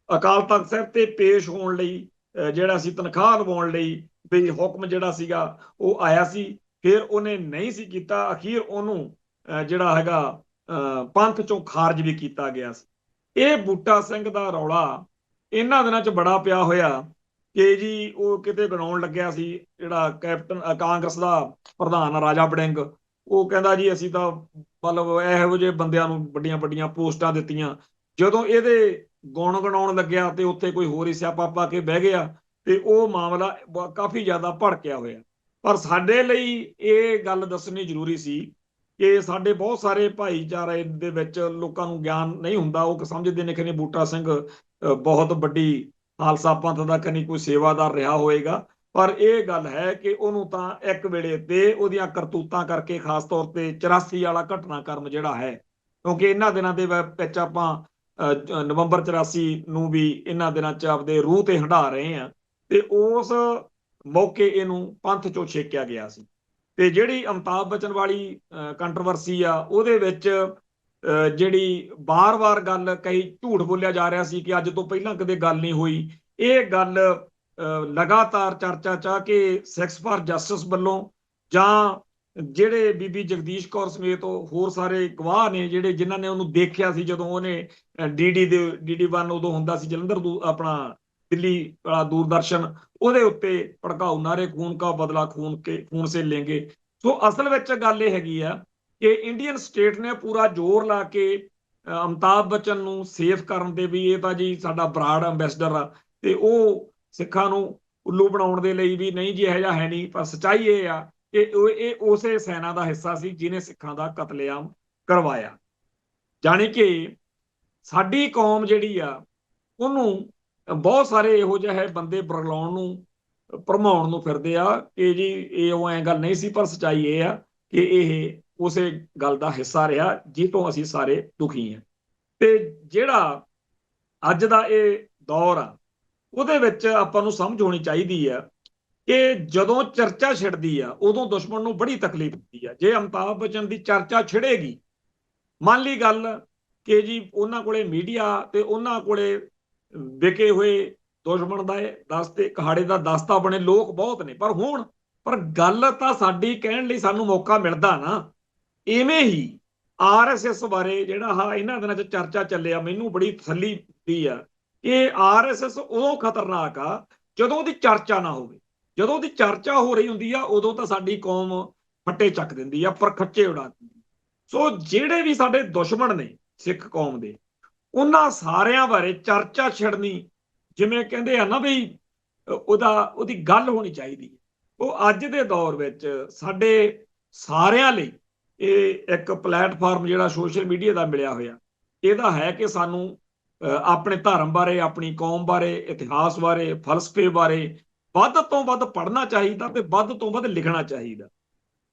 ਅਕਾਲ ਤਖਤ ਸਾਹਿਬ ਤੇ ਪੇਸ਼ ਹੋਣ ਲਈ, ਜਿਹੜਾ ਸੀ ਤਨਖਾਹ ਲਵਾਉਣ ਲਈ ਵੀ ਹੁਕਮ ਜਿਹੜਾ ਸੀਗਾ ਉਹ ਆਇਆ ਸੀ। ਫਿਰ ਉਹਨੇ ਨਹੀਂ ਸੀ ਕੀਤਾ, ਅਖੀਰ ਉਹਨੂੰ ਜਿਹੜਾ ਹੈਗਾ ਪੰਥ ਚੋਂ ਖਾਰਜ ਵੀ ਕੀਤਾ ਗਿਆ ਸੀ। ਇਹ ਬੂਟਾ ਸਿੰਘ ਦਾ ਰੌਲਾ ਇਹਨਾਂ ਦਿਨਾਂ 'ਚ ਬੜਾ ਪਿਆ ਹੋਇਆ ਕਿ ਜੀ ਉਹ ਕਿਤੇ ਗਣਾਉਣ ਲੱਗਿਆ ਸੀ, ਜਿਹੜਾ ਕੈਪਟਨ ਕਾਂਗਰਸ ਦਾ ਪ੍ਰਧਾਨ ਰਾਜਾ ਵੜਿੰਗ, ਉਹ ਕਹਿੰਦਾ ਜੀ ਅਸੀਂ ਤਾਂ ਮਤਲਬ ਇਹੋ ਜਿਹੇ ਬੰਦਿਆਂ ਨੂੰ ਵੱਡੀਆਂ ਵੱਡੀਆਂ ਪੋਸਟਾਂ ਦਿੱਤੀਆਂ। ਜਦੋਂ ਇਹਦੇ ਗੁਣ ਗਣਾਉਣ ਲੱਗਿਆ ਤੇ ਉੱਥੇ ਕੋਈ ਹੋਰ ਹੀ ਸਿਆਪਾ ਪਾ ਕੇ ਬਹਿ ਗਿਆ ਤੇ ਉਹ ਮਾਮਲਾ ਕਾਫੀ ਜ਼ਿਆਦਾ ਭੜਕਿਆ ਹੋਇਆ। ਪਰ ਸਾਡੇ ਲਈ ਇਹ ਗੱਲ ਦੱਸਣੀ ਜ਼ਰੂਰੀ ਸੀ ਕਿ ਸਾਡੇ ਬਹੁਤ ਸਾਰੇ ਭਾਈਚਾਰੇ ਦੇ ਵਿੱਚ ਲੋਕਾਂ ਨੂੰ ਗਿਆਨ ਨਹੀਂ ਹੁੰਦਾ। ਉਹ ਸਮਝਦੇ ਨੇ ਕਿ ਬੂਟਾ ਸਿੰਘ ਬਹੁਤ ਵੱਡੀ ਖਾਲਸਾ ਪੰਥ ਦਾ ਕਨੀ ਕੋਈ ਸੇਵਾਦਾਰ ਰਿਹਾ ਹੋਏਗਾ, ਪਰ ਇਹ ਗੱਲ ਹੈ ਕਿ ਉਹਨੂੰ ਤਾਂ ਇੱਕ ਵੇਲੇ ਤੇ ਉਹਦੀਆਂ ਕਰਤੂਤਾਂ ਕਰਕੇ, ਖਾਸ ਤੌਰ ਤੇ 84 ਵਾਲਾ ਘਟਨਾਕ੍ਰਮ ਜਿਹੜਾ ਹੈ, ਕਿਉਂਕਿ ਇਹਨਾਂ ਦਿਨਾਂ ਦੇ ਵਿੱਚ ਆਪਾਂ ਨਵੰਬਰ 84 ਨੂੰ ਵੀ ਇਹਨਾਂ ਦਿਨਾਂ 'ਚ ਆਪਦੇ ਰੂਹ ਤੇ ਹੰਢਾ ਰਹੇ ਹਾਂ, ਤੇ ਉਸ ਮੌਕੇ ਇਹਨੂੰ ਪੰਥ ਚੋਂ ਛੇਕਿਆ ਗਿਆ ਸੀ। ਤੇ ਜਿਹੜੀ ਅਮਿਤਾਭ ਬੱਚਨ ਵਾਲੀ ਕੰਟਰੋਵਰਸੀ ਆ, ਉਹਦੇ ਵਿੱਚ ਜਿਹੜੀ ਬਾਰ-ਬਾਰ ਗੱਲ ਕਹੀ, ਝੂਠ ਬੋਲਿਆ ਜਾ ਰਿਹਾ ਸੀ ਕਿ ਅੱਜ ਤੋਂ ਪਹਿਲਾਂ ਕਦੇ ਗੱਲ ਨਹੀਂ ਹੋਈ। ਇਹ ਗੱਲ ਲਗਾਤਾਰ ਚਰਚਾ 'ਚ ਆ ਕਿ ਸਿੱਖਸ ਫਾਰ ਜਸਟਿਸ ਵੱਲੋਂ, ਜਾਂ ਜਿਹੜੇ ਬੀਬੀ ਜਗਦੀਸ਼ ਕੌਰ ਸਮੇਤ ਹੋਰ ਸਾਰੇ ਗਵਾਹ ਨੇ ਜਿਹੜੇ ਜਿਨ੍ਹਾਂ ਨੇ ਉਹਨੂੰ ਦੇਖਿਆ ਸੀ ਜਦੋਂ ਉਹਨੇ DD1 ਉਦੋਂ ਹੁੰਦਾ ਸੀ ਜਲੰਧਰ, ਆਪਣਾ ਦਿੱਲੀ ਵਾਲਾ ਦੂਰਦਰਸ਼ਨ, ਉਹਦੇ ਉੱਤੇ ਭੜਕਾਊ ਨਾਰੇ, ਖੂਨ ਕਾ ਬਦਲਾ ਖੂਨ ਸੇ ਲੈਂਗੇ। ਸੋ ਅਸਲ ਵਿੱਚ ਗੱਲ ਇਹ ਹੈਗੀ ਆ ਕਿ ਇੰਡੀਅਨ ਸਟੇਟ ਨੇ ਪੂਰਾ ਜ਼ੋਰ ਲਾ ਕੇ ਅਮਿਤਾਭ ਬੱਚਨ ਨੂੰ ਸੇਫ ਕਰਨ ਦੇ ਵੀ ਇਹ ਤਾਂ ਜੀ ਸਾਡਾ ਬਰਾੜ ਅੰਬੈਸਡਰ ਆ, ਤੇ ਉਹ ਸਿੱਖਾਂ ਨੂੰ ਉੱਲੂ ਬਣਾਉਣ ਦੇ ਲਈ ਵੀ ਨਹੀਂ ਜੀ ਇਹੋ ਜਿਹਾ ਹੈ ਨਹੀਂ। ਪਰ ਸੱਚਾਈ ਇਹ ਆ ਕਿ ਇਹ ਉਸੇ ਸੈਨਾ ਦਾ ਹਿੱਸਾ ਸੀ ਜਿਹਨੇ ਸਿੱਖਾਂ ਦਾ ਕਤਲੇਆਮ ਕਰਵਾਇਆ। ਜਾਣੀ ਕਿ ਸਾਡੀ ਕੌਮ ਜਿਹੜੀ ਆ ਉਹਨੂੰ ਬਹੁਤ ਸਾਰੇ ਇਹੋ ਜਿਹੇ ਬੰਦੇ ਬਰਗਲਾਉਣ ਨੂੰ, ਭਰਮਾਉਣ ਨੂੰ ਫਿਰਦੇ ਆ ਕਿ ਜੀ ਇਹ ਉਹ ਐਂ ਗੱਲ ਨਹੀਂ ਸੀ। ਪਰ ਸੱਚਾਈ ਇਹ ਆ ਕਿ ਇਹ ਉਸੇ ਗੱਲ ਦਾ ਹਿੱਸਾ ਰਿਹਾ ਜਿਹ ਤੋਂ ਅਸੀਂ ਸਾਰੇ ਦੁਖੀ ਹਾਂ। ਤੇ ਜਿਹੜਾ ਅੱਜ ਦਾ ਇਹ ਦੌਰ ਆ, ਉਹਦੇ ਵਿੱਚ ਆਪਾਂ ਨੂੰ ਸਮਝ ਹੋਣੀ ਚਾਹੀਦੀ ਆ ਕਿ ਜਦੋਂ ਚਰਚਾ ਛਿੜਦੀ ਆ ਉਦੋਂ ਦੁਸ਼ਮਣ ਨੂੰ ਬੜੀ ਤਕਲੀਫ ਹੁੰਦੀ ਆ। ਜੇ ਅਮਿਤਾਭ ਬੱਚਨ ਦੀ ਚਰਚਾ ਛਿੜੇਗੀ, ਮੰਨ ਲਈ ਗੱਲ ਕਿ ਜੀ ਉਹਨਾਂ ਕੋਲੇ ਮੀਡੀਆ ਤੇ ਉਹਨਾਂ ਕੋਲੇ ਵਿਕੇ ਹੋਏ ਦੁਸ਼ਮਣ ਦਾ ਦਸਤੇ, ਕਹਾੜੇ ਦਾ ਦਸਤਾ ਬਣੇ ਲੋਕ ਬਹੁਤ ਨੇ, ਪਰ ਗੱਲ ਤਾਂ ਸਾਡੀ ਕਹਿਣ ਲਈ ਸਾਨੂੰ ਮੌਕਾ ਮਿਲਦਾ ਨਾ। ਇਵੇਂ ਹੀ RSS ਬਾਰੇ ਜਿਹੜਾ ਇਹਨਾਂ ਦਿਨਾਂ 'ਚ ਚਰਚਾ ਚੱਲਿਆ, ਮੈਨੂੰ ਬੜੀ ਤਸੱਲੀ ਦੀ ਆ ਕਿ RSS ਉਦੋਂ ਖਤਰਨਾਕ ਆ ਜਦੋਂ ਉਹਦੀ ਚਰਚਾ ਨਾ ਹੋਵੇ। ਜਦੋਂ ਉਹਦੀ ਚਰਚਾ ਹੋ ਰਹੀ ਹੁੰਦੀ ਆ ਉਦੋਂ ਤਾਂ ਸਾਡੀ ਕੌਮ ਫੱਟੇ ਚੱਕ ਦਿੰਦੀ ਆ, ਪਰ ਖੱਚੇ ਉਡਾ ਦਿੰਦੀ। ਸੋ ਜਿਹੜੇ ਵੀ ਸਾਡੇ ਦੁਸ਼ਮਣ ਨੇ ਸਿੱਖ ਕੌਮ ਦੇ, ਉਹਨਾਂ ਸਾਰਿਆਂ ਬਾਰੇ ਚਰਚਾ ਛਿੜਨੀ, ਜਿਵੇਂ ਕਹਿੰਦੇ ਆ ਨਾ ਵੀ ਉਹਦੀ ਗੱਲ ਹੋਣੀ ਚਾਹੀਦੀ ਹੈ, ਉਹ ਅੱਜ ਦੇ ਦੌਰ ਵਿੱਚ ਸਾਡੇ ਸਾਰਿਆਂ ਲਈ ਇਹ ਇੱਕ ਪਲੇਟਫਾਰਮ ਜਿਹੜਾ ਸੋਸ਼ਲ ਮੀਡੀਆ ਦਾ ਮਿਲਿਆ ਹੋਇਆ, ਇਹਦਾ ਹੈ ਕਿ ਸਾਨੂੰ ਆਪਣੇ ਧਰਮ ਬਾਰੇ, ਆਪਣੀ ਕੌਮ ਬਾਰੇ, ਇਤਿਹਾਸ ਬਾਰੇ, ਫਲਸਫੇ ਬਾਰੇ ਵੱਧ ਤੋਂ ਵੱਧ ਪੜ੍ਹਨਾ ਚਾਹੀਦਾ ਤੇ ਵੱਧ ਤੋਂ ਵੱਧ ਲਿਖਣਾ ਚਾਹੀਦਾ।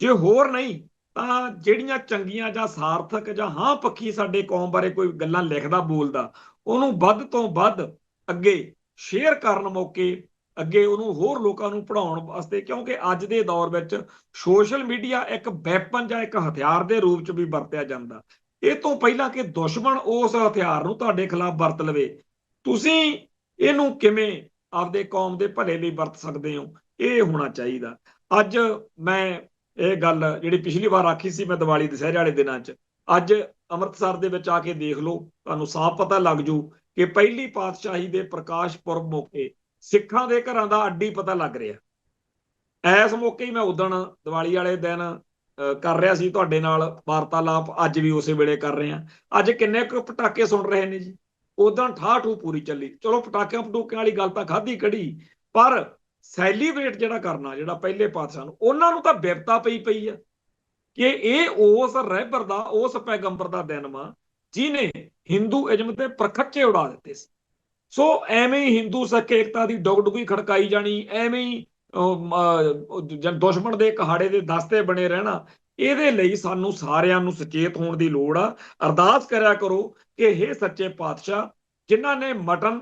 ਜੇ ਹੋਰ ਨਹੀਂ ਤਾਂ ਜਿਹੜੀਆਂ ਚੰਗੀਆਂ ਜਾਂ ਸਾਰਥਕ ਜਾਂ ਹਾਂ ਪੱਖੀ ਸਾਡੇ ਕੌਮ ਬਾਰੇ ਕੋਈ ਗੱਲਾਂ ਲਿਖਦਾ ਬੋਲਦਾ, ਉਹਨੂੰ ਵੱਧ ਤੋਂ ਵੱਧ ਅੱਗੇ ਸ਼ੇਅਰ ਕਰਨ ਮੌਕੇ, ਅੱਗੇ ਉਹਨੂੰ ਹੋਰ ਲੋਕਾਂ ਨੂੰ ਪੜ੍ਹਾਉਣ ਵਾਸਤੇ, ਕਿਉਂਕਿ ਅੱਜ ਦੇ ਦੌਰ ਵਿੱਚ ਸੋਸ਼ਲ ਮੀਡੀਆ ਇੱਕ ਵੈਪਨ ਜਾਂ ਇੱਕ ਹਥਿਆਰ ਦੇ ਰੂਪ 'ਚ ਵੀ ਵਰਤਿਆ ਜਾਂਦਾ। ਇਹ ਤੋਂ ਪਹਿਲਾਂ ਕਿ ਦੁਸ਼ਮਣ ਉਸ ਹਥਿਆਰ ਨੂੰ ਤੁਹਾਡੇ ਖਿਲਾਫ ਵਰਤ ਲਵੇ, ਤੁਸੀਂ ਇਹਨੂੰ ਕਿਵੇਂ ਆਪਦੇ ਕੌਮ ਦੇ ਭਲੇ ਲਈ ਵਰਤ ਸਕਦੇ ਹੋ, ਇਹ ਹੋਣਾ ਚਾਹੀਦਾ। ਅੱਜ ਮੈਂ ਇਹ ਗੱਲ ਜਿਹੜੀ ਪਿਛਲੀ ਵਾਰ ਆਖੀ ਸੀ ਮੈਂ ਦੀਵਾਲੀ ਦੁਸਹਿਰੇ ਵਾਲੇ ਦਿਨਾਂ 'ਚ, ਅੱਜ ਅੰਮ੍ਰਿਤਸਰ ਦੇ ਵਿੱਚ ਆ ਕੇ ਦੇਖ ਲਓ, ਤੁਹਾਨੂੰ ਸਾਫ਼ ਪਤਾ ਲੱਗ ਜੂ ਕਿ ਪਹਿਲੀ ਪਾਤਸ਼ਾਹੀ ਦੇ ਪ੍ਰਕਾਸ਼ ਪੁਰਬ ਮੌਕੇ ਸਿੱਖਾਂ ਦੇ ਘਰਾਂ ਦਾ ਅੱਡੀ ਪਤਾ ਲੱਗ ਰਿਹਾ। ਇਸ ਮੌਕੇ ਹੀ ਮੈਂ ਉਦਣ ਦੀਵਾਲੀ ਵਾਲੇ ਦਿਨ ਕਰ ਰਿਹਾ ਸੀ ਤੁਹਾਡੇ ਨਾਲ ਵਾਰਤਾਲਾਪ, ਅੱਜ ਵੀ ਉਸੇ ਵੇਲੇ ਕਰ ਰਹੇ ਹਾਂ। ਅੱਜ ਕਿੰਨੇ ਕੁ ਪਟਾਕੇ ਸੁਣ ਰਹੇ ਨੇ ਜੀ, ਉਦੋਂ ਠਾਹ ਠੂ ਪੂਰੀ ਚੱਲੀ। ਚਲੋ ਪਟਾਕਿਆਂ ਪਟੂਕਿਆਂ ਵਾਲੀ ਗੱਲ ਤਾਂ ਖਾਧੀ ਕੜੀ, ਪਰ ਸੈਲੀਬ੍ਰੇਟ ਜਿਹੜਾ ਕਰਨਾ, ਜਿਹੜਾ ਪਹਿਲੇ ਪਾਤਸ਼ਾਹ ਨੂੰ, ਉਹਨਾਂ ਨੂੰ ਤਾਂ ਬਿਪਤਾ ਪਈ ਆ ਕਿ ਇਹ ਉਸ ਰਹਿਬਰ ਦਾ, ਉਸ ਪੈਗੰਬਰ ਦਾ ਦਿਨ ਵਾ ਜਿਹਨੇ ਹਿੰਦੂਇਜ਼ਮ ਤੇ ਪ੍ਰਖੱਚੇ ਉਡਾ ਦਿੱਤੇ ਸੀ। ਸੋ ਐਵੇਂ ਹੀ ਹਿੰਦੂ ਸਿੱਖ ਏਕਤਾ ਦੀ ਡੁਗਡੁਗੀ ਖੜਕਾਈ ਜਾਣੀ, ਐਵੇਂ ਹੀ ਦੁਸ਼ਮਣ ਦੇ ਕਹਾੜੇ ਦੇ ਦਸਤੇ ਬਣੇ ਰਹਿਣਾ। ਇਹਦੇ ਲਈ ਸਾਨੂੰ ਸਾਰਿਆਂ ਨੂੰ ਸੁਚੇਤ ਹੋਣ ਦੀ ਲੋੜ ਆ। ਅਰਦਾਸ ਕਰਿਆ ਕਰੋ ਕਿ ਇਹ ਸੱਚੇ ਪਾਤਸ਼ਾਹ ਜਿਨ੍ਹਾਂ ਨੇ ਮਟਨ,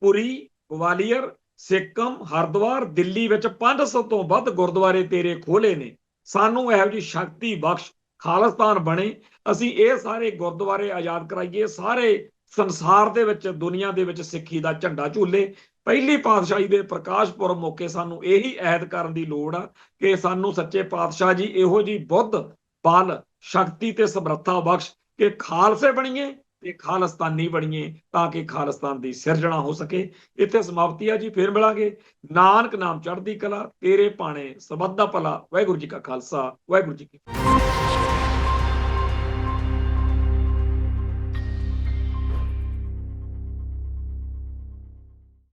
ਪੁਰੀ, ਗਵਾਲੀਅਰ, ਸਿੱਕਮ, ਹਰਿਦੁਆਰ, ਦਿੱਲੀ ਵਿੱਚ 500 ਤੋਂ ਵੱਧ ਗੁਰਦੁਆਰੇ ਤੇਰੇ ਖੋਲੇ ਨੇ, ਸਾਨੂੰ ਇਹੋ ਜਿਹੀ ਸ਼ਕਤੀ ਬਖਸ਼, ਖਾਲਿਸਤਾਨ ਬਣੇ, ਅਸੀਂ ਇਹ ਸਾਰੇ ਗੁਰਦੁਆਰੇ ਆਜ਼ਾਦ ਕਰਾਈਏ, ਸਾਰੇ ਸੰਸਾਰ ਦੇ ਵਿੱਚ, ਦੁਨੀਆ ਦੇ ਵਿੱਚ ਸਿੱਖੀ ਦਾ ਝੰਡਾ ਝੂਲੇ। ਪਹਿਲੀ ਪਾਤਸ਼ਾਹੀ ਦੇ ਪ੍ਰਕਾਸ਼ ਪੁਰਬ ਮੌਕੇ ਸਾਨੂੰ ਇਹੀ ਐਲਾਨ ਕਰਨ ਦੀ ਲੋੜ ਆ ਕਿ ਸਾਨੂੰ ਸੱਚੇ ਪਾਤਸ਼ਾਹ ਜੀ ਇਹੋ ਜੀ ਬੁੱਧ, ਬਲ, ਸ਼ਕਤੀ ਤੇ ਸਮਰੱਥਾ ਬਖਸ਼ ਕਿ ਖਾਲਸੇ ਬਣੀਏ ਤੇ ਖਾਲਿਸਤਾਨੀ ਬਣੀਏ, ਤਾਂ ਕਿ ਖਾਲਿਸਤਾਨ ਦੀ ਸਿਰਜਣਾ ਹੋ ਸਕੇ। ਇੱਥੇ ਸਮਾਪਤੀ ਆ ਜੀ, ਫੇਰ ਮਿਲਾਂਗੇ। ਨਾਨਕ ਨਾਮ ਚੜ੍ਹਦੀ ਕਲਾ, ਤੇਰੇ ਭਾਣੇ ਸਬਦ ਦਾ ਭਲਾ। ਵਾਹਿਗੁਰੂ ਜੀ ਕਾ ਖਾਲਸਾ, ਵਾਹਿਗੁਰੂ ਜੀ ਕੀ ਫਤਿਹ।